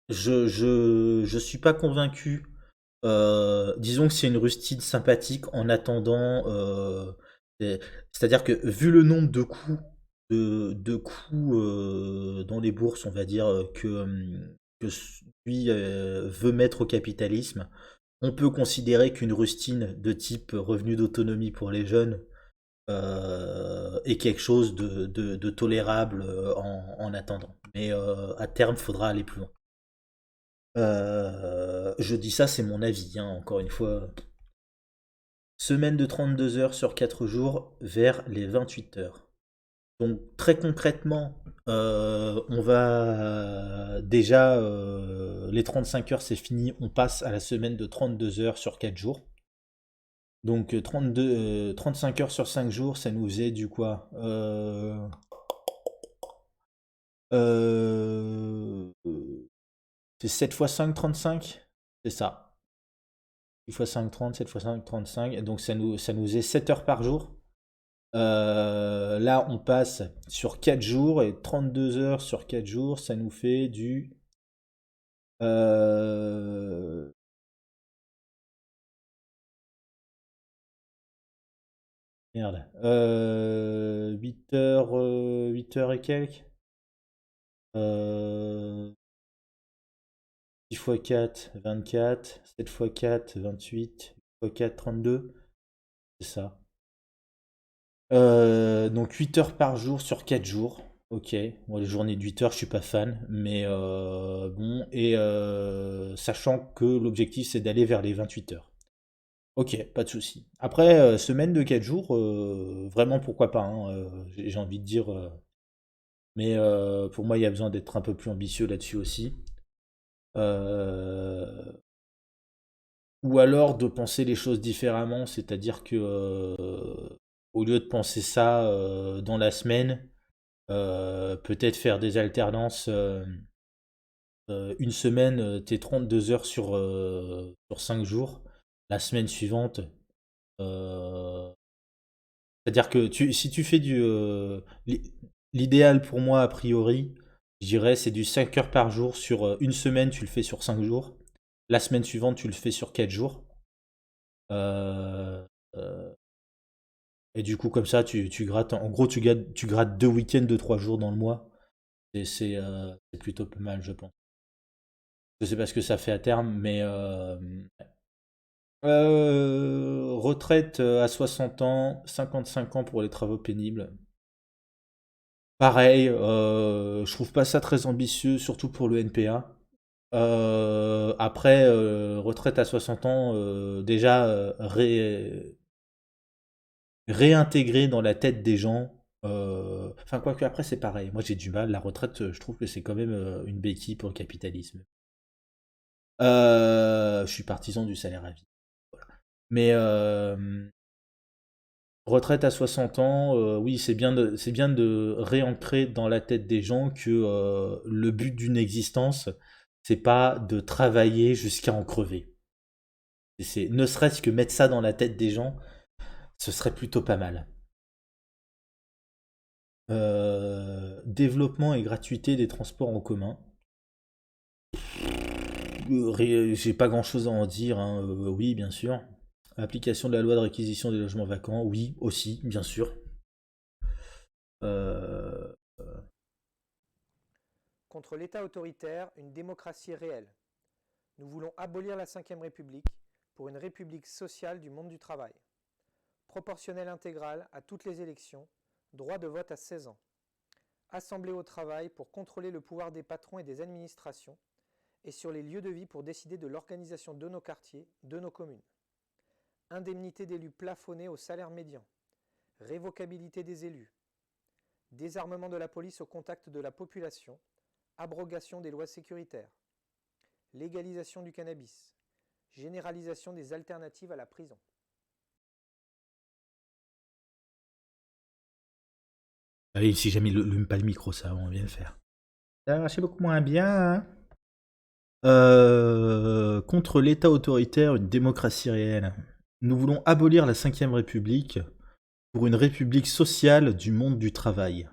Je suis pas convaincu. Disons que c'est une rustine sympathique en attendant. C'est- C'est-à-dire que vu le nombre de coups dans les bourses, on va dire que lui veut mettre au capitalisme, on peut considérer qu'une rustine de type revenu d'autonomie pour les jeunes est quelque chose de tolérable en attendant. Mais à terme, il faudra aller plus loin. Je dis ça, c'est mon avis, hein, encore une fois. Semaine de 32 heures sur 4 jours vers les 28 heures. Donc très concrètement, on va déjà, les 35 heures c'est fini, on passe à la semaine de 32 heures sur 4 jours. Donc 35 heures sur 5 jours, ça nous faisait du quoi euh, C'est 7 fois 5, 35. C'est ça. 6 fois 5, 30, 7 fois 5, 35. Donc ça nous faisait 7 heures par jour. Là, on passe sur 4 jours et 32 heures sur 4 jours, ça nous fait du... euh, Merde. 8 heures, 8 heures et quelques. 6 fois 4, 24. 7 fois 4, 28. 8 fois 4, 32. C'est ça. Donc 8 heures par jour sur 4 jours. Ok, moi les journées de 8 heures, je suis pas fan, mais bon, et sachant que l'objectif c'est d'aller vers les 28 heures. Ok, pas de souci. Après, semaine de 4 jours, vraiment pourquoi pas, hein, j'ai envie de dire, mais pour moi il y a besoin d'être un peu plus ambitieux là-dessus aussi. Euh, ou alors de penser les choses différemment, c'est-à-dire que au lieu de penser ça dans la semaine, peut-être faire des alternances. Une semaine, t'es 32 heures sur 5 jours. La semaine suivante, euh, c'est-à-dire que si tu fais l'idéal pour moi, a priori, je dirais, c'est du 5 heures par jour sur une semaine, tu le fais sur 5 jours. La semaine suivante, tu le fais sur 4 jours. Euh, euh, et du coup, comme ça, tu grattes. En gros, tu grattes 2 week-ends de 3 jours dans le mois. C'est plutôt pas mal, je pense. Je sais pas ce que ça fait à terme, mais retraite à 60 ans, 55 ans pour les travaux pénibles. Pareil, je trouve pas ça très ambitieux, surtout pour le NPA. Après, retraite à 60 ans, déjà réintégrer dans la tête des gens. Enfin, quoique après, c'est pareil. Moi, j'ai du mal. La retraite, je trouve que c'est quand même une béquille pour le capitalisme. Je suis partisan du salaire à vie. Mais retraite à 60 ans, oui, c'est bien de réancrer dans la tête des gens que le but d'une existence, c'est pas de travailler jusqu'à en crever. Ne serait-ce que mettre ça dans la tête des gens, ce serait plutôt pas mal. Développement et gratuité des transports en commun. J'ai pas grand-chose à en dire, hein, oui, bien sûr. Application de la loi de réquisition des logements vacants, oui, aussi, bien sûr. Euh,
Contre l'État autoritaire, une démocratie réelle. Nous voulons abolir la Ve République pour une République sociale du monde du travail. Proportionnelle intégrale à toutes les élections, Droit de vote à 16 ans. Assemblée au travail pour contrôler le pouvoir des patrons et des administrations et sur les lieux de vie pour décider de l'organisation de nos quartiers, de nos communes. Indemnité d'élus plafonnée au salaire médian. Révocabilité des élus. Désarmement de la police au contact de la population. Abrogation des lois sécuritaires. Légalisation du cannabis. Généralisation des alternatives à la prison.
Allez, si jamais il allume pas le micro, ça, on vient le faire. Ça marchait beaucoup moins bien, hein. Contre l'État autoritaire, une démocratie réelle. Nous voulons abolir la 5ème République pour une république sociale du monde du travail.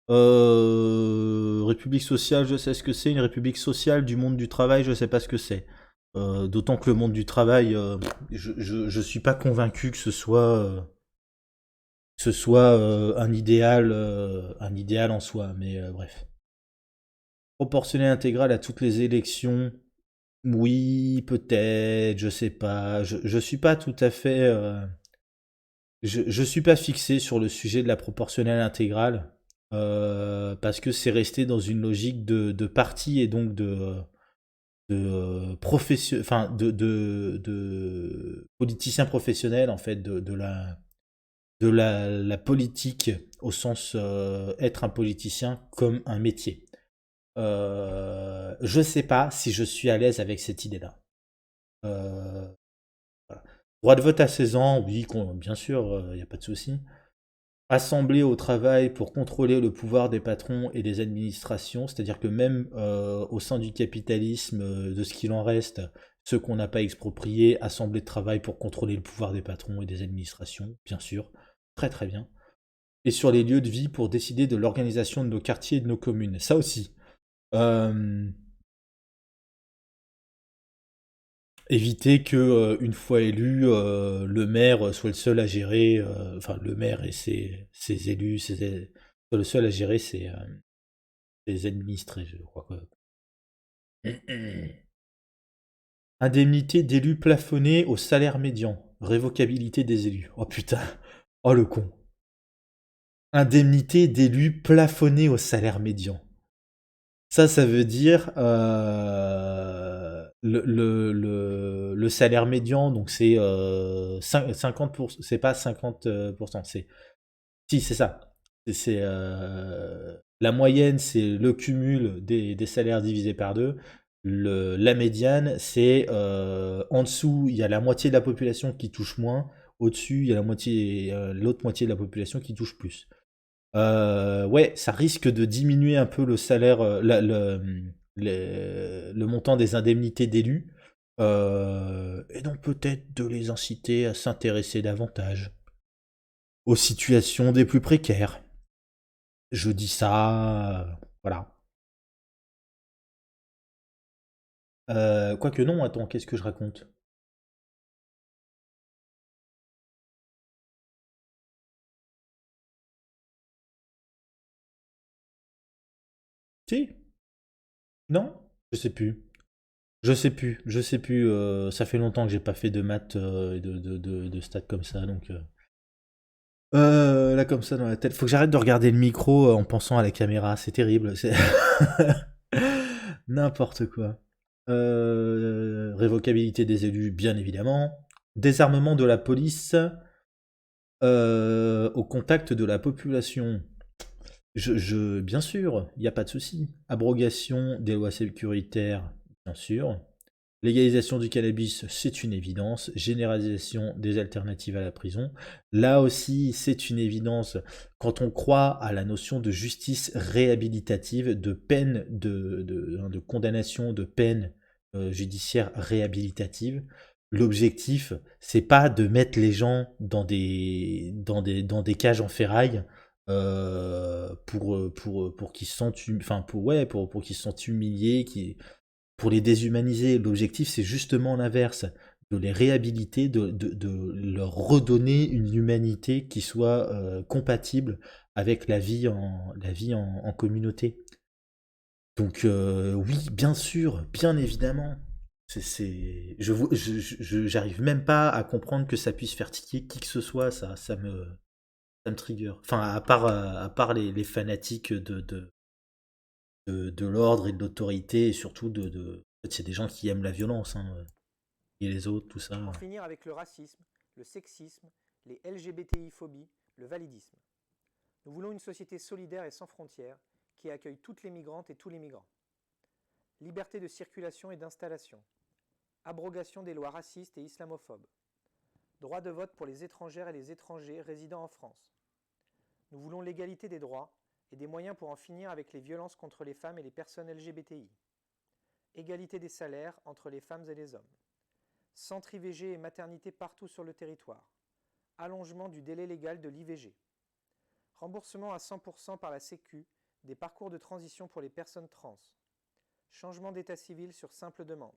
République sociale, je sais ce que c'est. Une république sociale du monde du travail, je sais pas ce que c'est. D'autant que le monde du travail, je suis pas convaincu que ce soit un idéal en soi, mais bref. Proportionnelle intégrale à toutes les élections, oui, peut-être, je sais pas. Je suis pas tout à fait. Je suis pas fixé sur le sujet de la proportionnelle intégrale parce que c'est resté dans une logique de parti et donc de politiciens professionnels en fait de la politique au sens être un politicien comme un métier. Je sais pas si je suis à l'aise avec cette idée-là. Voilà. Droit de vote à 16 ans, oui, bien sûr, il n'y a pas de souci. Assemblée au travail pour contrôler le pouvoir des patrons et des administrations, c'est-à-dire que même au sein du capitalisme, de ce qu'il en reste, ceux qu'on n'a pas expropriés, assemblée de travail pour contrôler le pouvoir des patrons et des administrations, bien sûr, très très bien. Et sur les lieux de vie pour décider de l'organisation de nos quartiers et de nos communes, ça aussi. Éviter que, une fois élu, le maire soit le seul à gérer, enfin le maire et ses élus, soit le seul à gérer ses administrés, je crois. Indemnité d'élus plafonnée au salaire médian. Révocabilité des élus. Oh putain. Oh le con. Indemnité d'élus plafonnée au salaire médian. Ça veut dire le salaire médian, donc c'est 50%, c'est pas 50%, c'est si c'est ça. C'est la moyenne, c'est le cumul des salaires divisé par deux. La médiane, c'est en dessous, il y a la moitié de la population qui touche moins. Au-dessus, il y a l'autre moitié de la population qui touche plus. Ouais, ça risque de diminuer un peu le salaire, le montant des indemnités d'élus, et donc peut-être de les inciter à s'intéresser davantage aux situations des plus précaires. Je dis ça, voilà. Quoique non, attends, qu'est-ce que je raconte? Si? Non? Je sais plus. Ça fait longtemps que j'ai pas fait de maths et de stats comme ça, donc. Là comme ça dans la tête. Faut que j'arrête de regarder le micro en pensant à la caméra, c'est terrible. N'importe quoi. Révocabilité des élus, bien évidemment. Désarmement de la police au contact de la population. Bien sûr, il n'y a pas de souci. Abrogation des lois sécuritaires, bien sûr. Légalisation du cannabis, c'est une évidence. Généralisation des alternatives à la prison. Là aussi, c'est une évidence quand on croit à la notion de justice réhabilitative, de peine, de condamnation, de peine judiciaire réhabilitative. L'objectif, c'est pas de mettre les gens dans des cages en ferraille pour qu'ils se sentent, pour qu'ils se sentent humiliés, pour les déshumaniser. L'objectif, c'est justement l'inverse, de les réhabiliter, de leur redonner une humanité qui soit compatible avec la vie en communauté. Donc oui, bien sûr, bien évidemment. J'arrive même pas à comprendre que ça puisse faire tiquer qui que ce soit, ça ça me trigger. Enfin, à part les fanatiques de l'ordre et de l'autorité, et surtout en fait, c'est des gens qui aiment la violence, hein, et les autres, tout ça.
En finir avec le racisme, le sexisme, les LGBTI-phobies, le validisme. Nous voulons une société solidaire et sans frontières qui accueille toutes les migrantes et tous les migrants. Liberté de circulation et d'installation. Abrogation des lois racistes et islamophobes. Droit de vote pour les étrangères et les étrangers résidant en France. Nous voulons l'égalité des droits et des moyens pour en finir avec les violences contre les femmes et les personnes LGBTI. Égalité des salaires entre les femmes et les hommes. Centre IVG et maternité partout sur le territoire. Allongement du délai légal de l'IVG. Remboursement à 100% par la Sécu des parcours de transition pour les personnes trans. Changement d'état civil sur simple demande.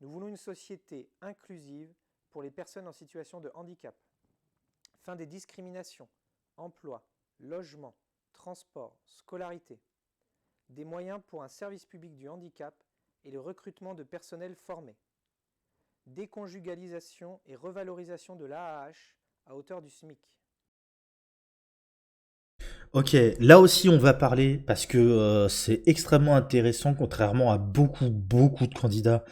Nous voulons une société inclusive pour les personnes en situation de handicap. Fin des discriminations, emploi, logement, transport, scolarité. Des moyens pour un service public du handicap et le recrutement de personnel formé. Déconjugalisation et revalorisation de l'AAH à hauteur du SMIC.
Ok, là aussi on va parler parce que c'est extrêmement intéressant, contrairement à beaucoup de candidats,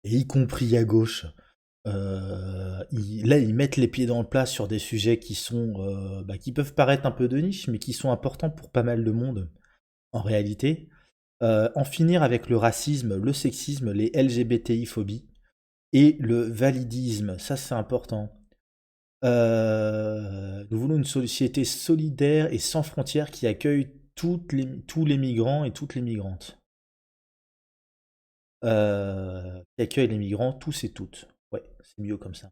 et y compris à gauche. Là, ils mettent les pieds dans le plat sur des sujets qui sont, qui peuvent paraître un peu de niche, mais qui sont importants pour pas mal de monde en réalité. En finir avec le racisme, le sexisme, les LGBTI-phobies et le validisme, ça c'est important. Nous voulons une société solidaire et sans frontières qui accueille tous les migrants et toutes les migrantes. Qui accueille les migrants tous et toutes. Ouais, c'est mieux comme ça.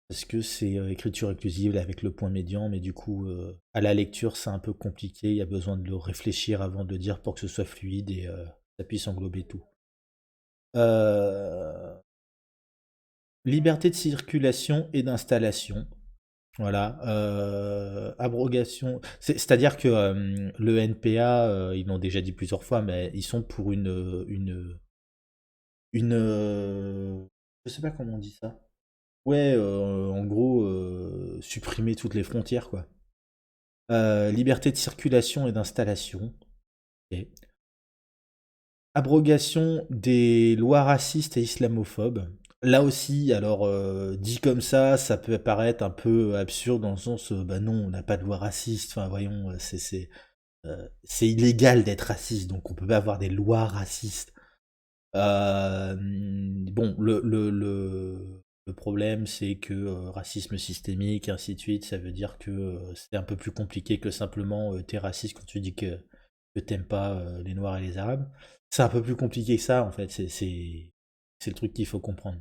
Parce que c'est écriture inclusive avec le point médian, mais du coup, à la lecture, c'est un peu compliqué. Il y a besoin de le réfléchir avant de le dire pour que ce soit fluide et ça puisse englober tout. Liberté de circulation et d'installation. Voilà. Abrogation. C'est-à-dire que le NPA, ils l'ont déjà dit plusieurs fois, mais ils sont pour je sais pas comment on dit ça. Ouais, en gros, supprimer toutes les frontières, quoi. Liberté de circulation et d'installation. Ok. Abrogation des lois racistes et islamophobes. Là aussi, alors dit comme ça peut paraître un peu absurde dans le sens, bah non, on n'a pas de loi raciste. Enfin, voyons, c'est illégal d'être raciste, donc on peut pas avoir des lois racistes. Bon, le problème, c'est que racisme systémique, ainsi de suite, ça veut dire que c'est un peu plus compliqué que simplement t'es raciste quand tu dis que t'aimes pas les Noirs et les Arabes. C'est un peu plus compliqué que ça, en fait, c'est le truc qu'il faut comprendre.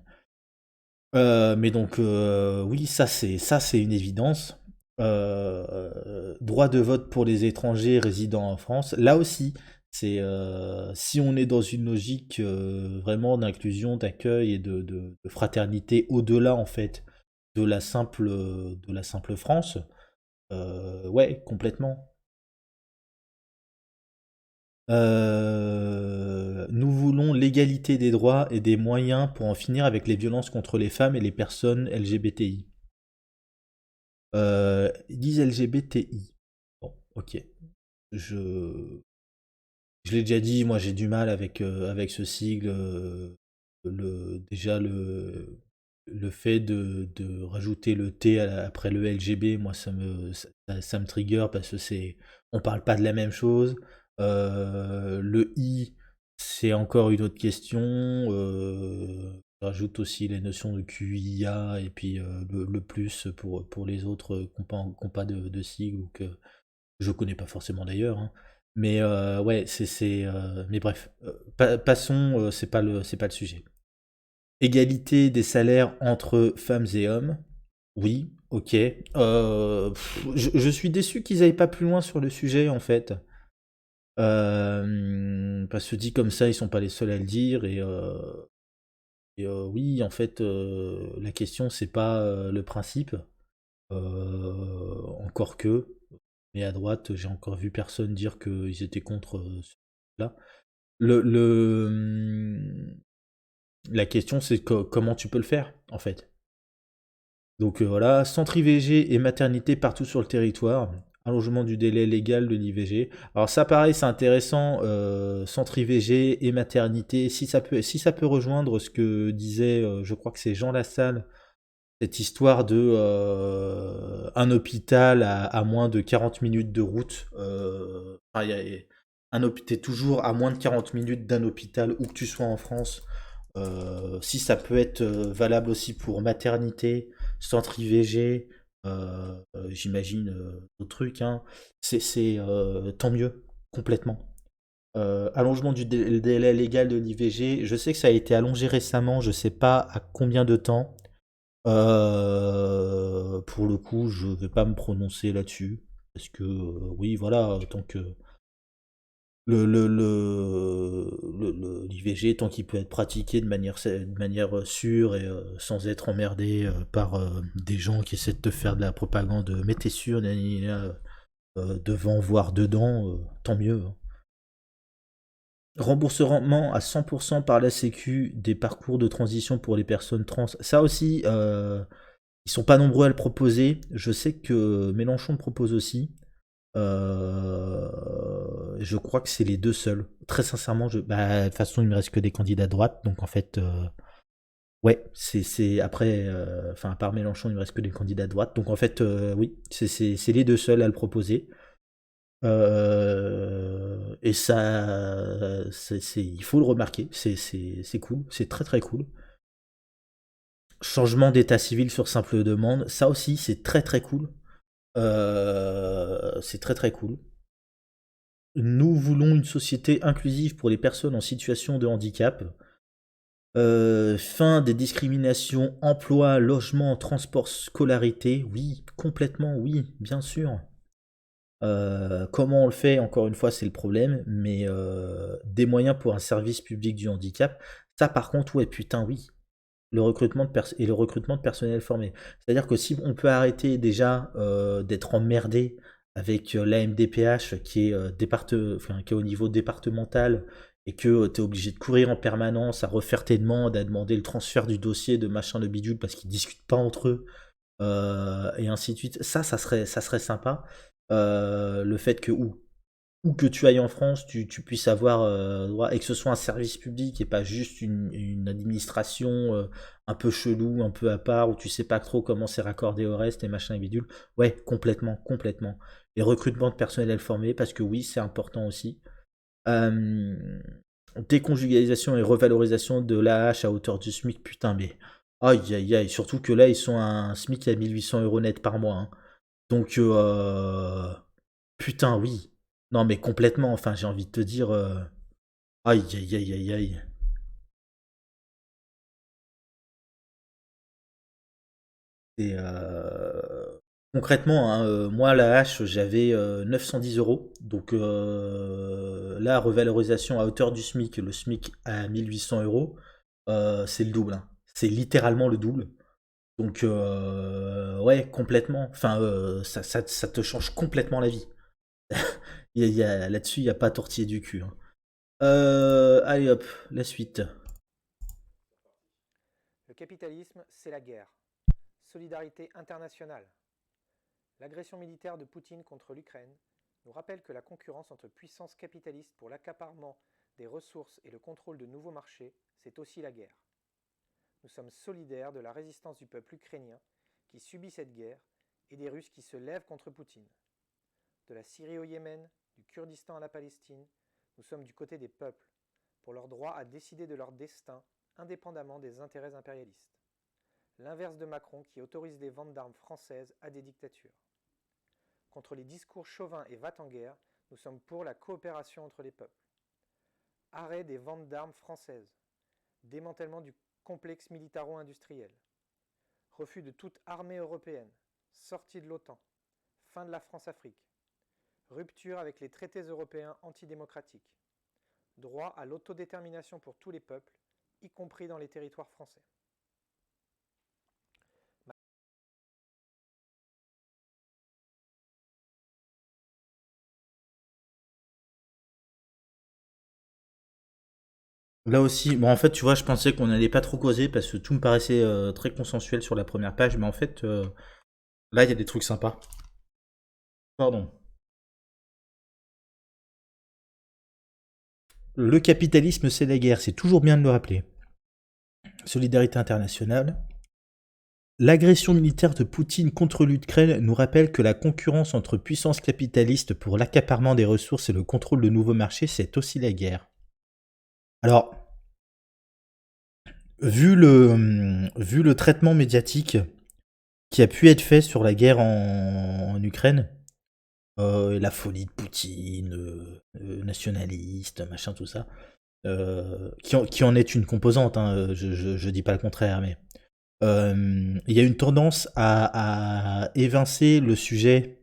Mais donc, oui, ça c'est une évidence. Droit de vote pour les étrangers résidant en France. Là aussi, c'est si on est dans une logique vraiment d'inclusion, d'accueil et de fraternité au-delà en fait de la simple France, ouais, complètement. Nous voulons l'égalité des droits et des moyens pour en finir avec les violences contre les femmes et les personnes LGBTI. Ils disent LGBTI. Bon, ok. Je, je l'ai déjà dit, moi j'ai du mal avec ce sigle. Déjà le fait de rajouter le T après le LGB, moi ça me trigger parce que on parle pas de la même chose. Le I, c'est encore une autre question. Je rajoute aussi les notions de QIA et puis le plus pour les autres qui n'ont pas de sigle ou que je connais pas forcément d'ailleurs, hein. Mais ouais, mais bref, passons, c'est pas le sujet. Égalité des salaires entre femmes et hommes. Oui, ok. Je suis déçu qu'ils aillent pas plus loin sur le sujet en fait. Parce que dit comme ça, ils sont pas les seuls à le dire oui, en fait, la question c'est pas le principe. Encore que, mais à droite, j'ai encore vu personne dire qu'ils étaient contre là. La question c'est comment tu peux le faire en fait. Donc voilà, centre IVG et maternité partout sur le territoire. Allongement du délai légal de l'IVG. Alors ça pareil, c'est intéressant, centre IVG et maternité, si ça peut rejoindre ce que disait, je crois que c'est Jean Lassalle, cette histoire de un hôpital à moins de 40 minutes de route. Enfin, t'es toujours à moins de 40 minutes d'un hôpital où que tu sois en France. Si ça peut être valable aussi pour maternité, centre IVG, j'imagine d'autres trucs, hein. C'est tant mieux, complètement. Allongement du délai légal de l'IVG, je sais que ça a été allongé récemment, je sais pas à combien de temps. Pour le coup, je vais pas me prononcer là-dessus. Parce que, oui, voilà, tant que l'IVG, tant qu'il peut être pratiqué de manière sûre et sans être emmerdé par des gens qui essaient de te faire de la propagande, mais t'es sûr, gna, gna, gna, devant, voire dedans, tant mieux, hein. Remboursement à 100% par la Sécu des parcours de transition pour les personnes trans. Ça aussi, ils sont pas nombreux à le proposer. Je sais que Mélenchon le propose aussi. Je crois que c'est les deux seuls. Très sincèrement, de toute façon, il me reste que des candidats de droite, donc en fait, ouais, après, enfin, à part Mélenchon, il me reste que des candidats de droite, donc en fait, oui, c'est les deux seuls à le proposer. Et ça, il faut le remarquer, c'est cool, c'est très très cool. Changement d'état civil sur simple demande, ça aussi, c'est très très cool. C'est très très cool. Nous voulons une société inclusive pour les personnes en situation de handicap. Fin des discriminations, emploi, logement, transport, scolarité. Oui, complètement, oui, bien sûr. Comment on le fait, encore une fois, c'est le problème, mais des moyens pour un service public du handicap, ça par contre, ouais, putain, oui. Le recrutement de personnel formé. C'est-à-dire que si on peut arrêter déjà d'être emmerdé avec la MDPH qui est au niveau départemental et que tu es obligé de courir en permanence à refaire tes demandes, à demander le transfert du dossier de machin de bidule parce qu'ils discutent pas entre eux, et ainsi de suite. Ça serait sympa. Le fait que où que tu ailles en France, tu puisses avoir droit, et que ce soit un service public et pas juste une administration un peu chelou, un peu à part, où tu sais pas trop comment c'est raccordé au reste et machin et bidule. Ouais, complètement, complètement. Et recrutement de personnel formé, parce que oui, c'est important aussi. Euh, Déconjugalisation et revalorisation de l'AH à hauteur du SMIC, putain, mais aïe aïe aïe, surtout que là, ils sont à un SMIC à 1 800 € net par mois, hein. Donc, putain, oui. Non, mais complètement. Enfin, j'ai envie de te dire. Aïe, aïe, aïe, aïe, aïe. Et concrètement, hein, moi, la hache, j'avais 910 €. Donc là, revalorisation à hauteur du SMIC, le SMIC à 1 800 €, c'est le double, hein. C'est littéralement le double. Donc, ouais, complètement. Enfin, ça te change complètement la vie. Là-dessus, il n'y a pas à tortiller du cul, hein. Allez hop, la suite.
Le capitalisme, c'est la guerre. Solidarité internationale. L'agression militaire de Poutine contre l'Ukraine nous rappelle que la concurrence entre puissances capitalistes pour l'accaparement des ressources et le contrôle de nouveaux marchés, c'est aussi la guerre. Nous sommes solidaires de la résistance du peuple ukrainien qui subit cette guerre et des Russes qui se lèvent contre Poutine. De la Syrie au Yémen, du Kurdistan à la Palestine, nous sommes du côté des peuples, pour leur droit à décider de leur destin indépendamment des intérêts impérialistes. L'inverse de Macron qui autorise les ventes d'armes françaises à des dictatures. Contre les discours chauvins et va-t-en-guerre, nous sommes pour la coopération entre les peuples. Arrêt des ventes d'armes françaises. Démantèlement du complexe militaro-industriel. Refus de toute armée européenne. Sortie de l'OTAN. Fin de la France-Afrique. Rupture avec les traités européens antidémocratiques. Droit à l'autodétermination pour tous les peuples, y compris dans les territoires français.
Là aussi, bon, en fait, tu vois, je pensais qu'on n'allait pas trop causer parce que tout me paraissait très consensuel sur la première page, mais en fait, là, il y a des trucs sympas. Pardon. Le capitalisme, c'est la guerre, c'est toujours bien de le rappeler. Solidarité internationale. L'agression militaire de Poutine contre l'Ukraine nous rappelle que la concurrence entre puissances capitalistes pour l'accaparement des ressources et le contrôle de nouveaux marchés, c'est aussi la guerre. Alors, vu le traitement médiatique qui a pu être fait sur la guerre en Ukraine, la folie de Poutine, nationaliste, machin, tout ça, qui en est une composante, hein, je dis pas le contraire, mais il y a une tendance à évincer le sujet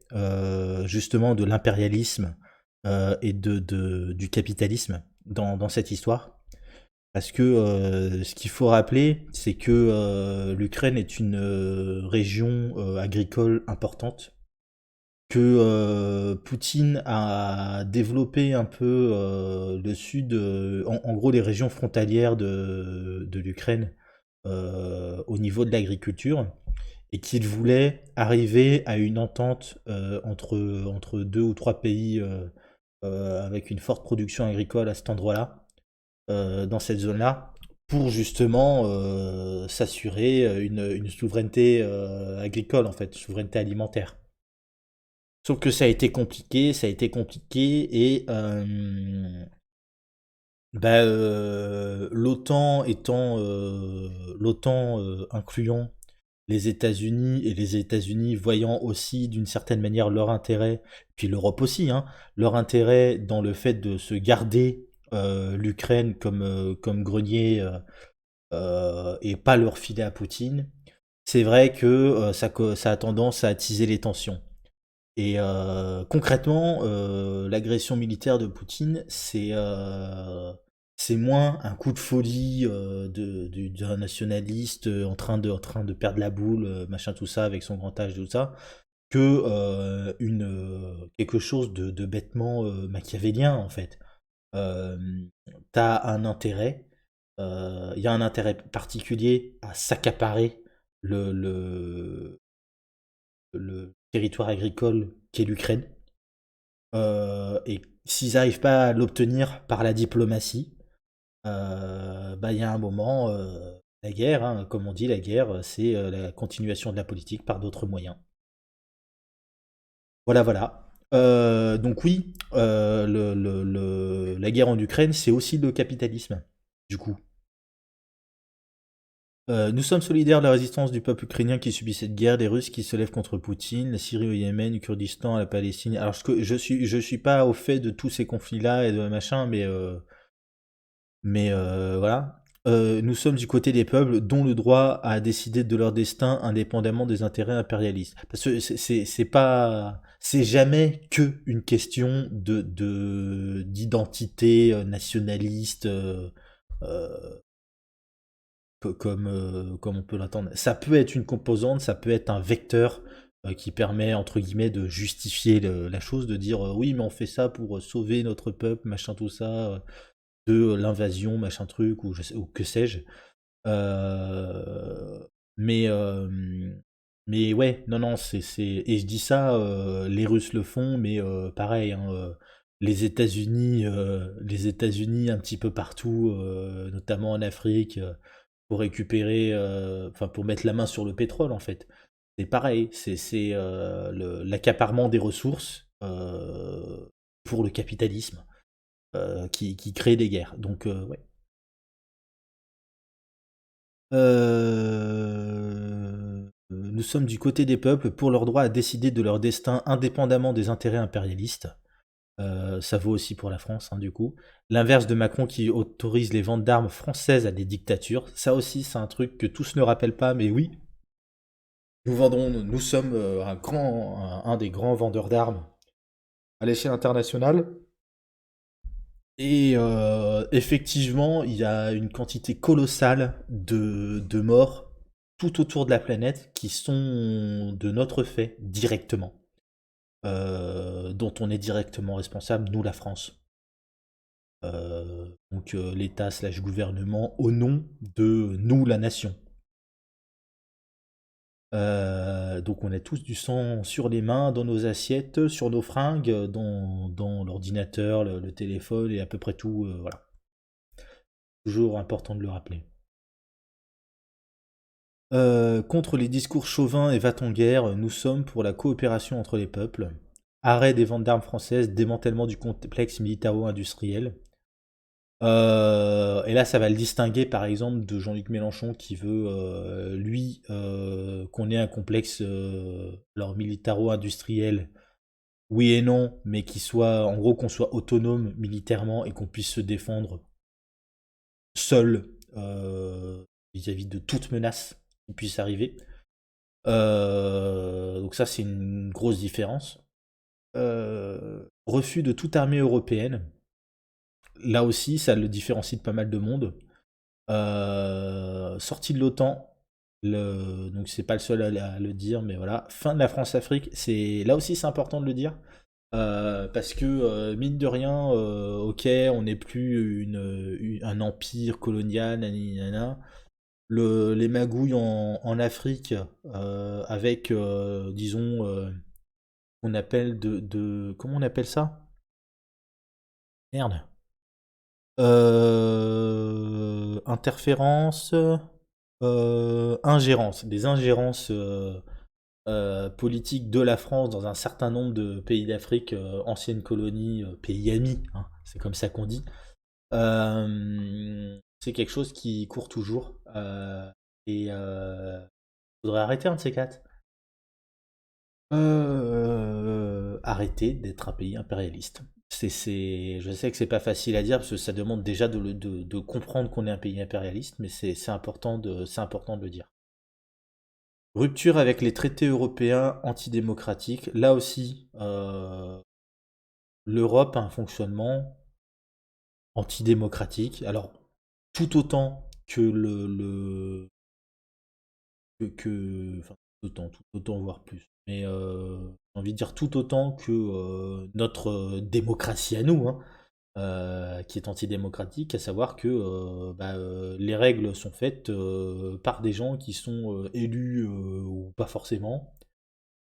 justement de l'impérialisme et du capitalisme dans cette histoire. Parce que ce qu'il faut rappeler, c'est que l'Ukraine est une région agricole importante, que Poutine a développé un peu le sud, en gros les régions frontalières de l'Ukraine au niveau de l'agriculture, et qu'il voulait arriver à une entente entre deux ou trois pays avec une forte production agricole à cet endroit-là, dans cette zone-là, pour justement s'assurer une souveraineté agricole, en fait, souveraineté alimentaire. Sauf que ça a été compliqué, et l'OTAN incluant les États-Unis, et les États-Unis voyant aussi d'une certaine manière leur intérêt, puis l'Europe aussi, hein, leur intérêt dans le fait de se garder l'Ukraine comme grenier et pas leur filer à Poutine, c'est vrai que ça a tendance à attiser les tensions. Et concrètement, l'agression militaire de Poutine, c'est moins un coup de folie d'un nationaliste en train de perdre la boule, machin tout ça, avec son grand âge, tout ça, que quelque chose de bêtement machiavélien, en fait. Euh, T'as un intérêt, il y a un intérêt particulier à s'accaparer le, le, le territoire agricole qu'est l'Ukraine. Et s'ils n'arrivent pas à l'obtenir par la diplomatie, bah il y a un moment, la guerre, hein, comme on dit, la guerre, c'est la continuation de la politique par d'autres moyens. Voilà, voilà. Donc oui, la guerre en Ukraine, c'est aussi le capitalisme, du coup. Nous sommes solidaires de la résistance du peuple ukrainien qui subit cette guerre, des Russes qui se lèvent contre Poutine, la Syrie au Yémen, du Kurdistan à la Palestine. Alors je suis pas au fait de tous ces conflits-là et de machin, mais voilà. Nous sommes du côté des peuples dont le droit à décider de leur destin indépendamment des intérêts impérialistes. Parce que c'est pas, c'est jamais que une question d'identité nationaliste. Euh, comme on peut l'entendre. Ça peut être une composante, ça peut être un vecteur qui permet, entre guillemets, de justifier la chose, de dire oui, mais on fait ça pour sauver notre peuple, machin, tout ça, de l'invasion, machin truc, ou que sais-je. Euh, mais, euh, mais ouais, non, non, et je dis ça, les Russes le font, mais pareil, hein, les États-Unis un petit peu partout, notamment en Afrique, pour récupérer, enfin pour mettre la main sur le pétrole en fait. C'est pareil, c'est l'accaparement des ressources pour le capitalisme qui crée des guerres. Donc ouais. Nous sommes du côté des peuples pour leur droit à décider de leur destin indépendamment des intérêts impérialistes. Ça vaut aussi pour la France, hein, du coup. L'inverse de Macron qui autorise les ventes d'armes françaises à des dictatures. Ça aussi, c'est un truc que tous ne rappellent pas, mais oui. Nous sommes un des grands vendeurs d'armes à l'échelle internationale. Et effectivement, il y a une quantité colossale de morts tout autour de la planète qui sont de notre fait directement, dont on est directement responsable, nous la France. Donc l'État slash gouvernement au nom de nous, la nation. Donc on a tous du sang sur les mains, dans nos assiettes, sur nos fringues, dans l'ordinateur, le téléphone et à peu près tout. Voilà. Toujours important de le rappeler. Contre les discours chauvins et va-t-en-guerre, nous sommes pour la coopération entre les peuples. Arrêt des ventes d'armes françaises, démantèlement du complexe militaro-industriel. Et là, ça va le distinguer par exemple de Jean-Luc Mélenchon qui veut, lui, qu'on ait un complexe alors militaro-industriel. Oui et non, mais qui soit, en gros, qu'on soit autonome militairement et qu'on puisse se défendre seul vis-à-vis de toute menace qui puisse arriver. Donc ça, c'est une grosse différence. Refus de toute armée européenne. Là aussi, ça le différencie de pas mal de monde. Sortie de l'OTAN. Donc c'est pas le seul à le dire, mais voilà. Fin de la France-Afrique. Là aussi, c'est important de le dire. Parce que, mine de rien, ok, on n'est plus un empire colonial, nanana. Les magouilles en Afrique, avec, disons, qu'on appelle comment on appelle ça? Merde. Interférence, ingérence, des ingérences politiques de la France dans un certain nombre de pays d'Afrique, anciennes colonies, pays amis, hein, c'est comme ça qu'on dit. C'est quelque chose qui court toujours. Et faudrait arrêter un de ces quatre. Arrêter d'être un pays impérialiste. Je sais que c'est pas facile à dire parce que ça demande déjà de comprendre qu'on est un pays impérialiste, mais c'est important de le dire. Rupture avec les traités européens antidémocratiques. Là aussi, l'Europe a un fonctionnement antidémocratique. Alors, tout autant que enfin, tout autant, voire plus. Mais j'ai envie de dire tout autant que notre démocratie à nous, hein, qui est antidémocratique, à savoir que les règles sont faites par des gens qui sont élus ou pas forcément,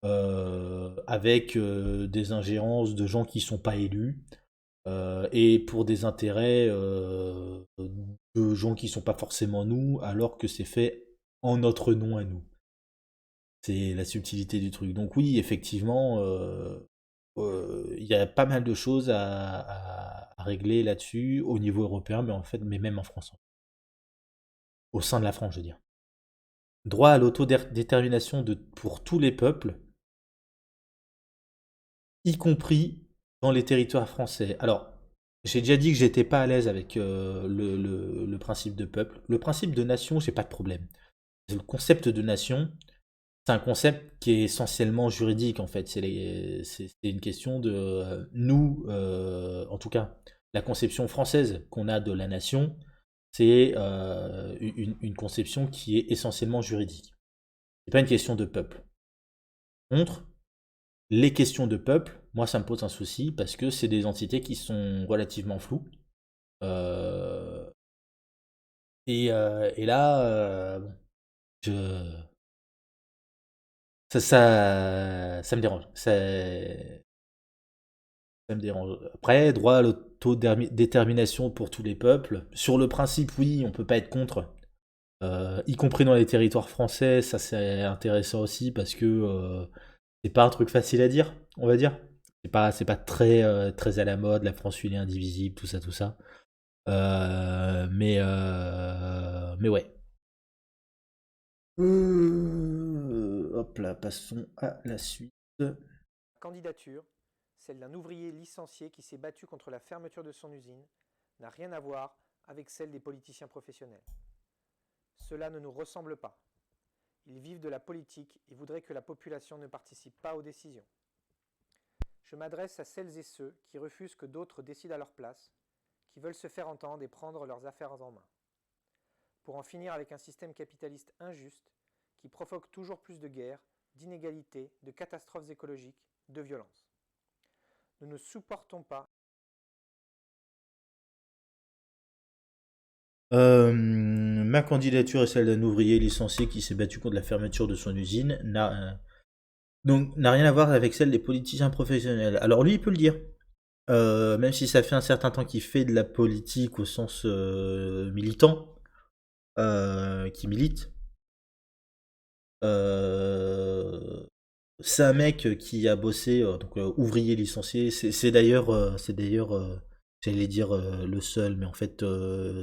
avec des ingérences de gens qui sont pas élus, et pour des intérêts de gens qui sont pas forcément nous, alors que c'est fait en notre nom à nous. C'est la subtilité du truc. Donc oui, effectivement, il y a pas mal de choses à régler là-dessus au niveau européen, mais en fait, mais même en France, au sein de la France, je veux dire. Droit à l'autodétermination pour tous les peuples, y compris dans les territoires français. Alors, j'ai déjà dit que j'étais pas à l'aise avec le principe de peuple. Le principe de nation, j'ai pas de problème. Le concept de nation, c'est un concept qui est essentiellement juridique en fait. C'est une question de nous, en tout cas, la conception française qu'on a de la nation, c'est une conception qui est essentiellement juridique. C'est pas une question de peuple. Contre, les questions de peuple, moi ça me pose un souci parce que c'est des entités qui sont relativement floues. Euh, et là, bon, je, ça me dérange. Ça me dérange. Après, droit à l'autodétermination pour tous les peuples. Sur le principe, oui, on peut pas être contre. Y compris dans les territoires français, ça c'est intéressant aussi parce que c'est pas un truc facile à dire, on va dire. C'est pas très, très à la mode, la France unie indivisible, tout ça, tout ça. Mais ouais. Hop là, passons à la suite.
Candidature, celle d'un ouvrier licencié qui s'est battu contre la fermeture de son usine, n'a rien à voir avec celle des politiciens professionnels. Cela ne nous ressemble pas. Ils vivent de la politique et voudraient que la population ne participe pas aux décisions. Je m'adresse à celles et ceux qui refusent que d'autres décident à leur place, qui veulent se faire entendre et prendre leurs affaires en main. Pour en finir avec un système capitaliste injuste qui provoque toujours plus de guerres, d'inégalités, de catastrophes écologiques, de violences. Nous ne supportons pas
Ma candidature est celle d'un ouvrier licencié qui s'est battu contre la fermeture de son usine. Donc, n'a rien à voir avec celle des politiciens professionnels. Alors lui, il peut le dire. Même si ça fait un certain temps qu'il fait de la politique au sens militant, qui milite. C'est un mec qui a bossé, donc ouvrier licencié. C'est d'ailleurs, j'allais dire le seul, mais en fait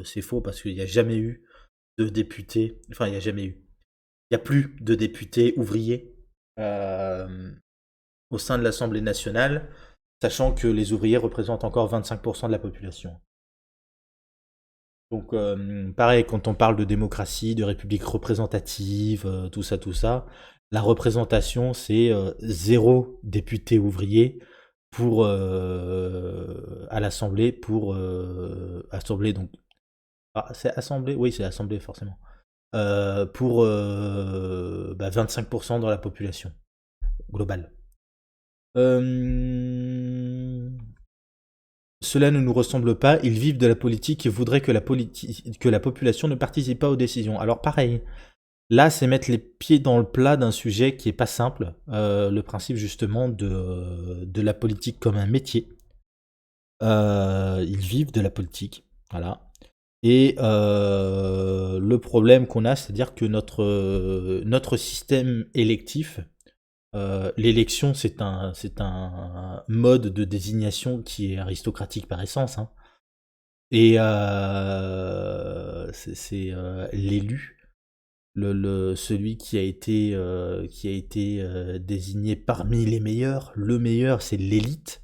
c'est faux parce qu'il n'y a jamais eu de député. Enfin, il n'y a jamais eu. Il n'y a plus de députés ouvriers euh, au sein de l'Assemblée nationale, sachant que les ouvriers représentent encore 25% de la population. Donc, pareil, quand on parle de démocratie, de république représentative, tout ça, la représentation, c'est zéro député ouvrier pour à l'Assemblée, pour Assemblée, donc. Ah, c'est Assemblée? Oui, c'est Assemblée, forcément. Pour 25% dans la population globale. Cela ne nous ressemble pas, ils vivent de la politique et voudraient que la population ne participe pas aux décisions. Alors pareil, là c'est mettre les pieds dans le plat d'un sujet qui est pas simple, le principe justement de la politique comme un métier. Ils vivent de la politique, voilà. Et le problème qu'on a, c'est-à-dire que notre système électif, l'élection, c'est un mode de désignation qui est aristocratique par essence, hein. Et c'est l'élu, celui qui a été désigné parmi les meilleurs. Le meilleur, c'est l'élite.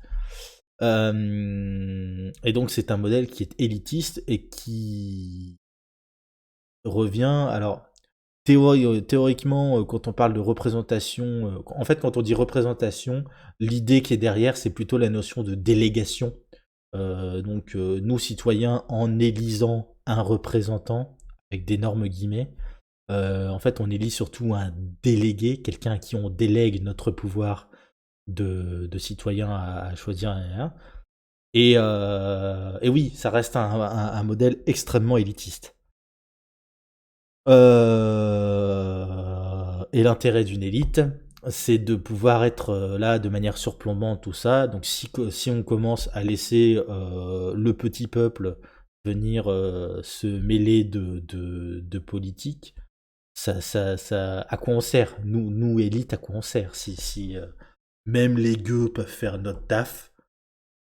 Et donc, c'est un modèle qui est élitiste et qui revient. Alors, théoriquement, quand on parle de représentation, en fait, quand on dit représentation, l'idée qui est derrière, c'est plutôt la notion de délégation. Donc, nous, citoyens, en élisant un représentant, avec d'énormes guillemets, en fait, on élit surtout un délégué, quelqu'un à qui on délègue notre pouvoir de citoyen à choisir un. Et oui, ça reste un modèle extrêmement élitiste. Et l'intérêt d'une élite, c'est de pouvoir être là de manière surplombante, tout ça. Donc si on commence à laisser le petit peuple venir se mêler de politique, à quoi on sert? Nous élites, à quoi on sert? Si même les gueux peuvent faire notre taf,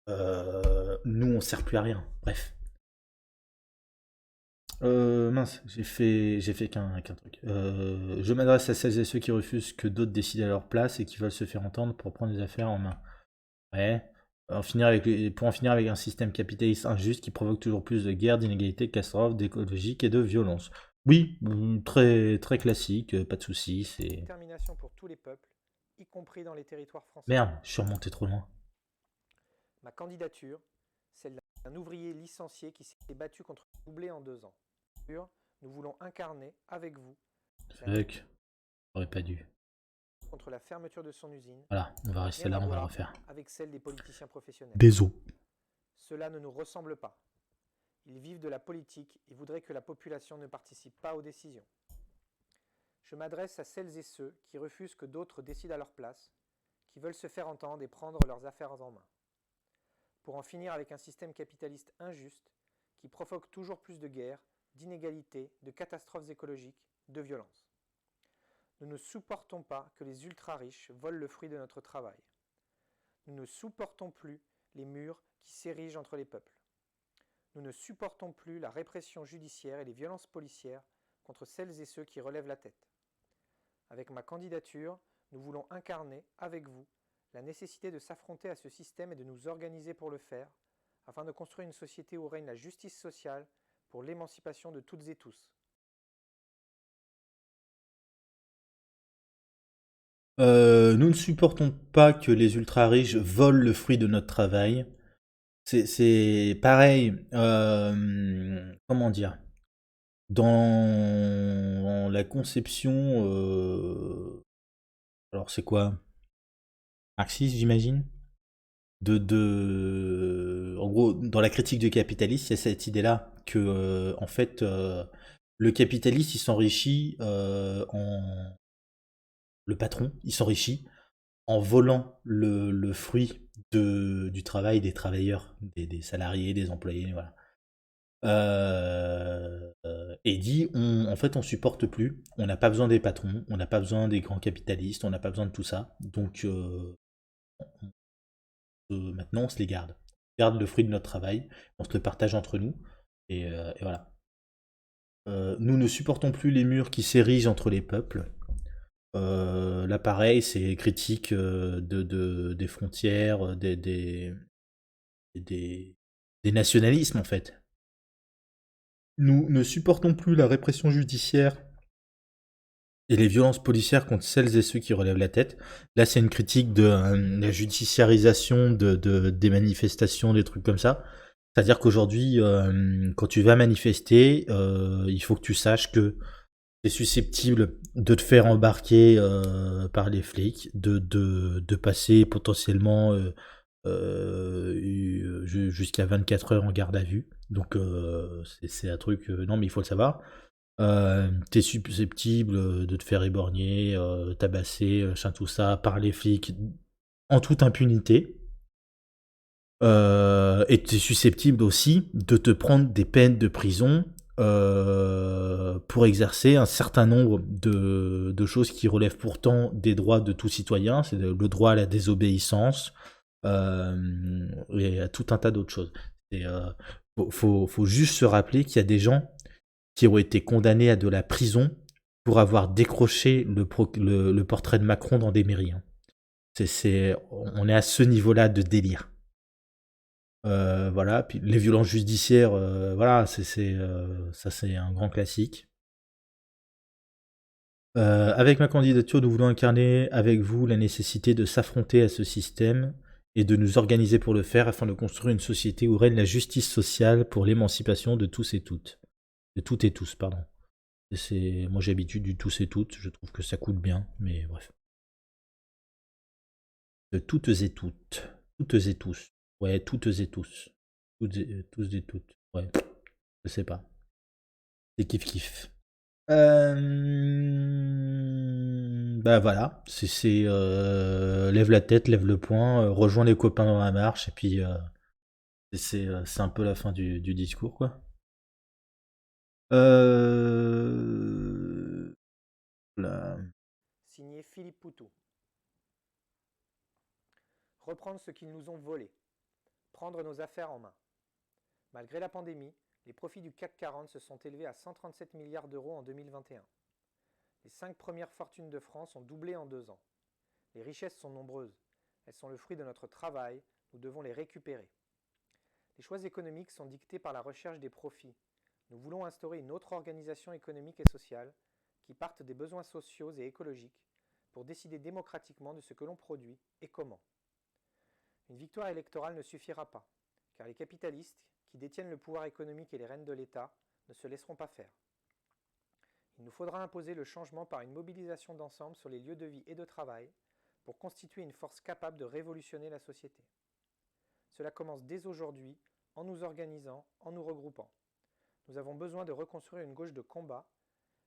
nous on sert plus à rien. Bref. Mince, j'ai fait qu'un truc. Je m'adresse à celles et ceux qui refusent que d'autres décident à leur place et qui veulent se faire entendre pour prendre les affaires en main. Ouais. Pour en finir avec un système capitaliste injuste qui provoque toujours plus de guerres, d'inégalités, de catastrophes, d'écologiques et de violence. Oui, très, très classique, pas de soucis, c'est.
Détermination pour tous les peuples, y compris dans les territoires français.
Merde, je suis remonté trop loin.
Ma candidature, celle d'un ouvrier licencié qui s'est battu contre le doublé en 2 ans. Nous voulons incarner, avec vous,
Fuck, j'aurais pas dû.
contre la fermeture de son usine.
Voilà, on va rester là, on va le refaire.
Avec celle des politiciens professionnels.
Désolé.
Cela ne nous ressemble pas. Ils vivent de la politique et voudraient que la population ne participe pas aux décisions. Je m'adresse à celles et ceux qui refusent que d'autres décident à leur place, qui veulent se faire entendre et prendre leurs affaires en main. Pour en finir avec un système capitaliste injuste qui provoque toujours plus de guerres, d'inégalités, de catastrophes écologiques, de violences. Nous ne supportons pas que les ultra-riches volent le fruit de notre travail. Nous ne supportons plus les murs qui s'érigent entre les peuples. Nous ne supportons plus la répression judiciaire et les violences policières contre celles et ceux qui relèvent la tête. Avec ma candidature, nous voulons incarner, avec vous, la nécessité de s'affronter à ce système et de nous organiser pour le faire, afin de construire une société où règne la justice sociale pour l'émancipation de toutes et tous.
Nous ne supportons pas que les ultra-riches volent le fruit de notre travail. C'est pareil, comment dire, dans la conception, alors c'est quoi? Marxiste, j'imagine? En gros, dans la critique du capitalisme, il y a cette idée-là que en fait le capitaliste il s'enrichit le patron il s'enrichit en volant le fruit du travail des travailleurs, des salariés, des employés, voilà. Et dit, en fait, on supporte plus, on n'a pas besoin des patrons, on n'a pas besoin des grands capitalistes, on n'a pas besoin de tout ça, donc maintenant on se les garde. On garde le fruit de notre travail, on se le partage entre nous, et voilà. Nous ne supportons plus les murs qui s'érigent entre les peuples. Là, pareil, c'est critique des frontières, des nationalismes, en fait. Nous ne supportons plus la répression judiciaire et les violences policières contre celles et ceux qui relèvent la tête. Là, c'est une critique de la judiciarisation des manifestations, des trucs comme ça. C'est-à-dire qu'aujourd'hui, quand tu vas manifester, il faut que tu saches que tu es susceptible de te faire embarquer par les flics, de passer potentiellement jusqu'à 24 heures en garde à vue. Donc c'est un truc, non mais il faut le savoir. T'es susceptible de te faire éborgner, tabasser, tout ça, par les flics, en toute impunité. Et t'es susceptible aussi de te prendre des peines de prison pour exercer un certain nombre de choses qui relèvent pourtant des droits de tout citoyen. C'est le droit à la désobéissance et à tout un tas d'autres choses. Et, faut juste se rappeler qu'il y a des gens qui ont été condamnés à de la prison pour avoir décroché le portrait de Macron dans des mairies. Hein. On est à ce niveau-là de délire. Voilà, puis les violences judiciaires, voilà, ça c'est un grand classique. Avec ma candidature, nous voulons incarner avec vous la nécessité de s'affronter à ce système et de nous organiser pour le faire afin de construire une société où règne la justice sociale pour l'émancipation de tous et toutes. De toutes et tous, pardon. Moi j'ai l'habitude du tous et toutes, je trouve que ça coûte bien, mais bref. De toutes et toutes. Toutes et tous. Ouais, toutes et tous. Tous et toutes. Ouais, je sais pas. C'est kiff kiff. Bah voilà, lève la tête, lève le poing, rejoins les copains dans la marche, et puis c'est un peu la fin du discours, quoi. Là.
Signé Philippe Poutou. Reprendre ce qu'ils nous ont volé. Prendre nos affaires en main. Malgré la pandémie, les profits du CAC 40 se sont élevés à 137 milliards d'euros en 2021. Les 5 premières fortunes de France ont doublé en 2 ans. Les richesses sont nombreuses. Elles sont le fruit de notre travail. Nous devons les récupérer. Les choix économiques sont dictés par la recherche des profits. Nous voulons instaurer une autre organisation économique et sociale qui parte des besoins sociaux et écologiques pour décider démocratiquement de ce que l'on produit et comment. Une victoire électorale ne suffira pas, car les capitalistes, qui détiennent le pouvoir économique et les rênes de l'État, ne se laisseront pas faire. Il nous faudra imposer le changement par une mobilisation d'ensemble sur les lieux de vie et de travail pour constituer une force capable de révolutionner la société. Cela commence dès aujourd'hui, en nous organisant, en nous regroupant. Nous avons besoin de reconstruire une gauche de combat,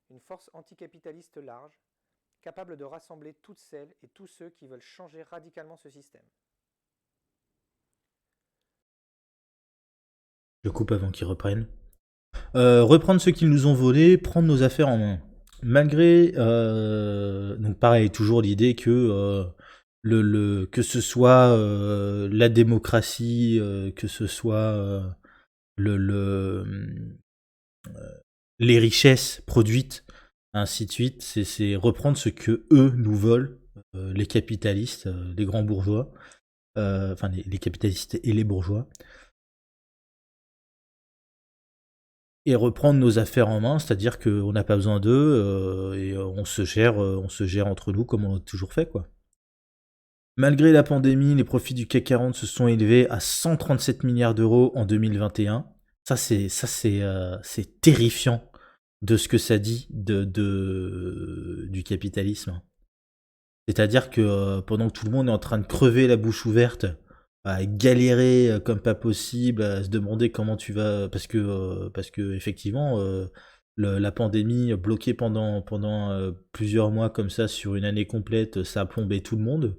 une force anticapitaliste large, capable de rassembler toutes celles et tous ceux qui veulent changer radicalement ce système.
Je coupe avant qu'ils reprennent. Reprendre ce qu'ils nous ont volé, prendre nos affaires en main. Malgré, donc pareil, toujours l'idée que que ce soit la démocratie, que ce soit les richesses produites, ainsi de suite, c'est reprendre ce que eux nous volent, les capitalistes, les grands bourgeois, enfin les capitalistes et les bourgeois. Et reprendre nos affaires en main, c'est-à-dire qu'on n'a pas besoin d'eux et on se gère entre nous comme on a toujours fait, quoi. Malgré la pandémie, les profits du CAC 40 se sont élevés à 137 milliards d'euros en 2021. Ça c'est terrifiant de ce que ça dit du capitalisme. C'est-à-dire que pendant que tout le monde est en train de crever la bouche ouverte à galérer comme pas possible, à se demander comment tu vas, parce que effectivement, la pandémie bloquée pendant plusieurs mois comme ça sur une année complète, ça a plombé tout le monde.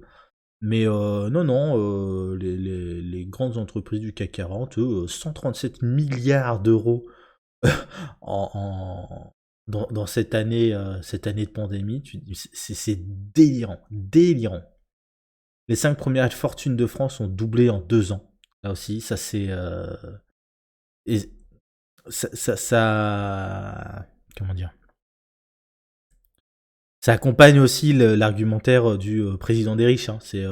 Mais non, non, les grandes entreprises du CAC 40, eux, 137 milliards d'euros dans cette année de pandémie, c'est délirant, délirant. Les 5 premières fortunes de France ont doublé en 2 ans. Là aussi, ça c'est... et comment dire? Ça accompagne aussi l'argumentaire du président des riches. Hein. C'est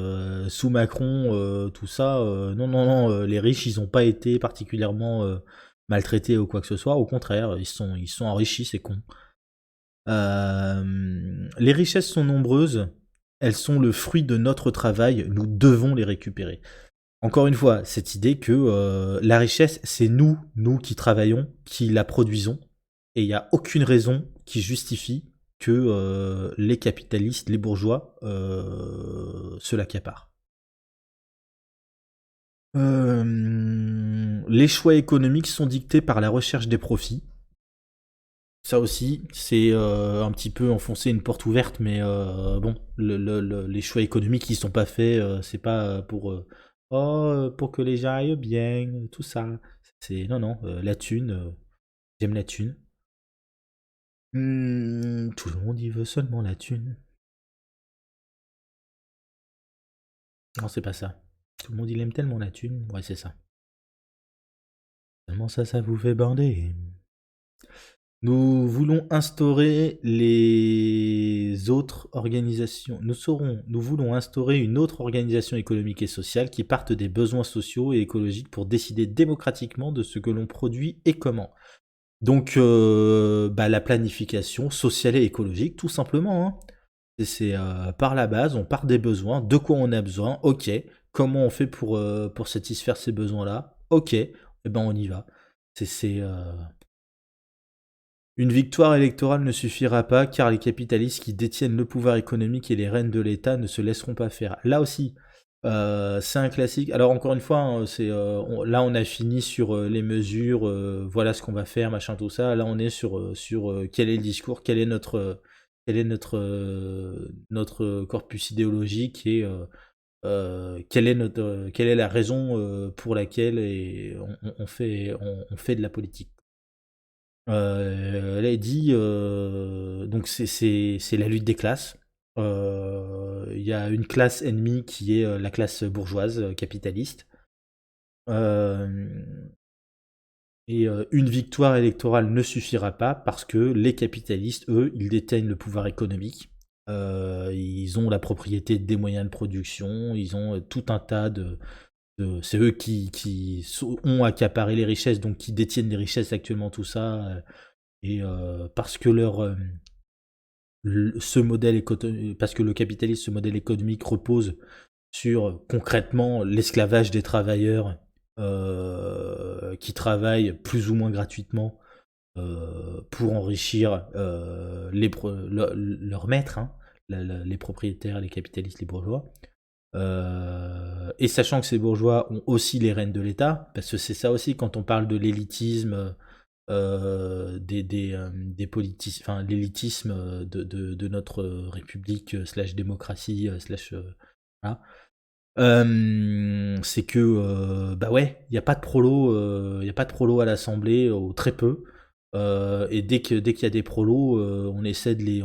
sous Macron, tout ça. Non, non, non. Les riches, ils n'ont pas été particulièrement maltraités ou quoi que ce soit. Au contraire, ils sont enrichis, c'est con. Les richesses sont nombreuses. Elles sont le fruit de notre travail. Nous devons les récupérer. Encore une fois, cette idée que la richesse, c'est nous qui travaillons, qui la produisons, et il n'y a aucune raison qui justifie que les capitalistes, les bourgeois, se l'accaparent. Les choix économiques sont dictés par la recherche des profits. Ça aussi, c'est un petit peu enfoncer une porte ouverte, mais bon, les choix économiques, ils sont pas faits, c'est pas pour pour que les gens aillent bien, tout ça. C'est non, non, la thune, j'aime la thune. Tout le monde y veut seulement la thune. Non, c'est pas ça. Tout le monde il aime tellement la thune. Ouais, c'est ça. Seulement ça vous fait bander. Nous voulons instaurer les autres organisations. Nous voulons instaurer une autre organisation économique et sociale qui parte des besoins sociaux et écologiques pour décider démocratiquement de ce que l'on produit et comment. Donc, la planification sociale et écologique, tout simplement. Hein. C'est par la base, on part des besoins, de quoi on a besoin, ok. Comment on fait pour satisfaire ces besoins-là, ok. Et ben on y va. C'est Une victoire électorale ne suffira pas car les capitalistes qui détiennent le pouvoir économique et les rênes de l'État ne se laisseront pas faire. Là aussi, c'est un classique. Alors encore une fois, hein, là on a fini sur les mesures, voilà ce qu'on va faire, machin tout ça. Là on est sur quel est le discours, notre corpus idéologique et quelle est la raison pour laquelle on fait de la politique. Là, il dit donc c'est la lutte des classes. Il y a une classe ennemie qui est la classe bourgeoise capitaliste. Euh, et une victoire électorale ne suffira pas parce que les capitalistes, eux, ils détiennent le pouvoir économique. Ils ont la propriété des moyens de production. Ils ont tout un tas c'est eux qui ont accaparé les richesses, donc qui détiennent les richesses actuellement, tout ça. Et parce que parce que le capitalisme, ce modèle économique repose sur concrètement l'esclavage des travailleurs qui travaillent plus ou moins gratuitement pour enrichir leurs maîtres, hein, les propriétaires, les capitalistes, les bourgeois. Et sachant que ces bourgeois ont aussi les rênes de l'État, parce que c'est ça aussi quand on parle de l'élitisme, enfin l'élitisme de notre république slash démocratie slash voilà. C'est que bah ouais, il y a pas de prolo, il y a pas de prolo à l'Assemblée, ou très peu. Et dès qu'il y a des prolos, on essaie de les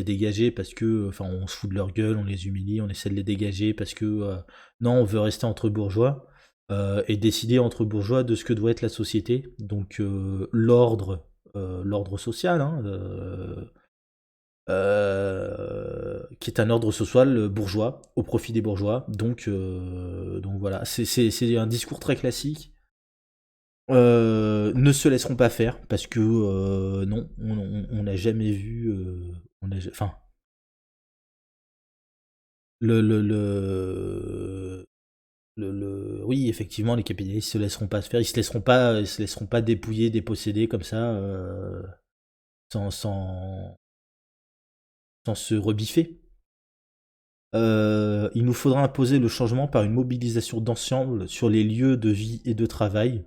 dégager parce que, enfin, on se fout de leur gueule, on les humilie, on essaie de les dégager parce que non, on veut rester entre bourgeois et décider entre bourgeois de ce que doit être la société. Donc l'ordre social, hein, qui est un ordre social bourgeois au profit des bourgeois. Donc voilà, c'est un discours très classique. Ne se laisseront pas faire parce que non, on n'a jamais vu. Enfin, le, oui, effectivement, les capitalistes se laisseront pas se faire. Ils se laisseront pas dépouiller, déposséder comme ça, sans se rebiffer. Il nous faudra imposer le changement par une mobilisation d'ensemble sur les lieux de vie et de travail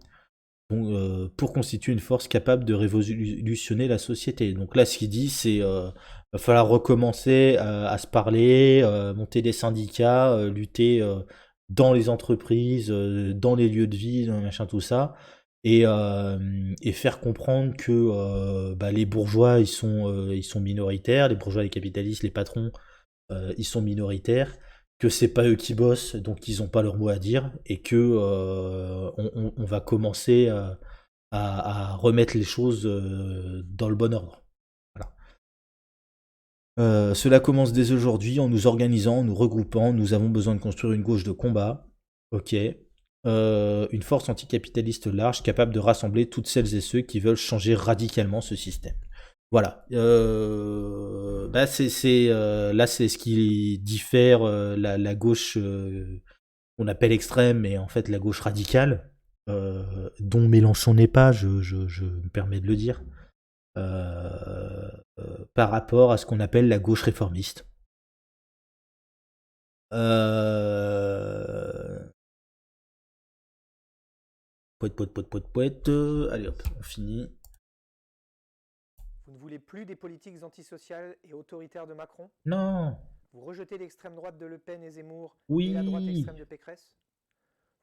pour constituer une force capable de révolutionner la société. Donc là, ce qu'il dit, c'est va falloir recommencer à se parler, monter des syndicats, lutter dans les entreprises, dans les lieux de vie, dans machin, tout ça, et faire comprendre que les bourgeois, ils sont minoritaires, les bourgeois, les capitalistes, les patrons, ils sont minoritaires, que c'est pas eux qui bossent, donc ils ont pas leur mot à dire, et que on va commencer à remettre les choses dans le bon ordre. Voilà. Cela commence dès aujourd'hui en nous organisant, en nous regroupant. Nous avons besoin de construire une gauche de combat. Ok. Une force anticapitaliste large capable de rassembler toutes celles et ceux qui veulent changer radicalement ce système. Voilà. Là, c'est ce qui diffère la gauche qu'on appelle extrême, mais en fait la gauche radicale, dont Mélenchon n'est pas, je me permets de le dire, par rapport à ce qu'on appelle la gauche réformiste. Poète. Allez hop, on finit.
Vous ne voulez plus des politiques antisociales et autoritaires de Macron?
Non.
Vous rejetez l'extrême droite de Le Pen et Zemmour
Oui.
et la droite extrême de Pécresse?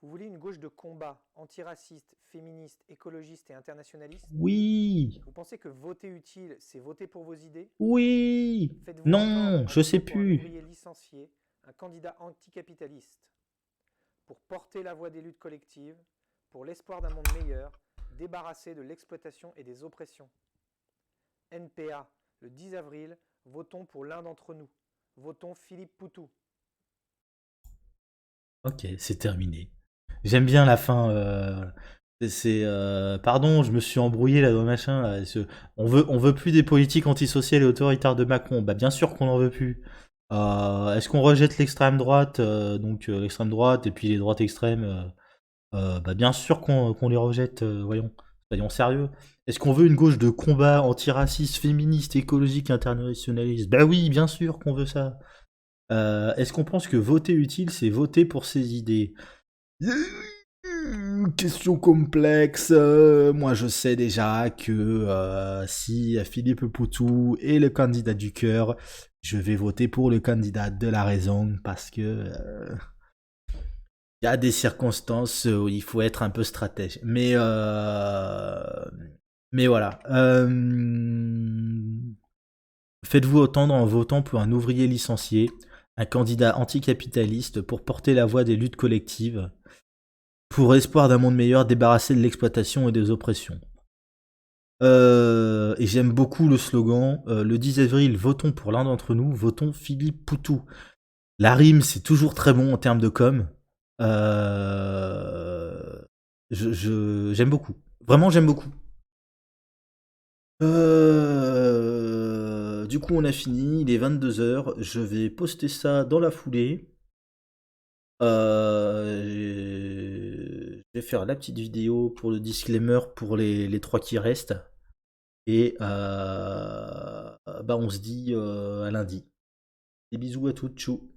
Vous voulez une gauche de combat, antiraciste, féministe, écologiste et internationaliste?
Oui.
Vous pensez que voter utile, c'est voter pour vos idées?
Oui.
Faites-vous
Non,
entendre
je
en
sais
votant pour un
plus.
ouvrier licencié, un candidat anticapitaliste, pour porter la voix des luttes collectives, pour l'espoir d'un monde meilleur, débarrassé de l'exploitation et des oppressions. NPA, le 10 avril, votons pour l'un d'entre nous. Votons Philippe Poutou.
Ok, c'est terminé. J'aime bien la fin. Pardon, je me suis embrouillé là dans le machin. Là. On veut plus des politiques antisociales et autoritaires de Macron. Bah bien sûr qu'on en veut plus. Est-ce qu'on rejette l'extrême droite, l'extrême droite et puis les droites extrêmes, bah bien sûr qu'on les rejette. Voyons, soyons sérieux. Est-ce qu'on veut une gauche de combat antiraciste, féministe, écologique, internationaliste? Bah oui, bien sûr qu'on veut ça. Est-ce qu'on pense que voter utile, c'est voter pour ses idées? Question complexe. Moi, je sais déjà que si Philippe Poutou est le candidat du cœur, je vais voter pour le candidat de la raison parce que il y a des circonstances où il faut être un peu stratège. Mais voilà. Faites-vous entendre en votant pour un ouvrier licencié, un candidat anticapitaliste pour porter la voix des luttes collectives, pour espoir d'un monde meilleur débarrassé de l'exploitation et des oppressions. Et j'aime beaucoup le slogan, le 10 avril, votons pour l'un d'entre nous, votons Philippe Poutou. La rime, c'est toujours très bon en termes de com. J'aime beaucoup. Vraiment, j'aime beaucoup. Du coup, on a fini, il est 22h. Je vais poster ça dans la foulée. Je vais faire la petite vidéo pour le disclaimer pour les 3 qui restent. Et on se dit à lundi. Des bisous à toutes, tchou.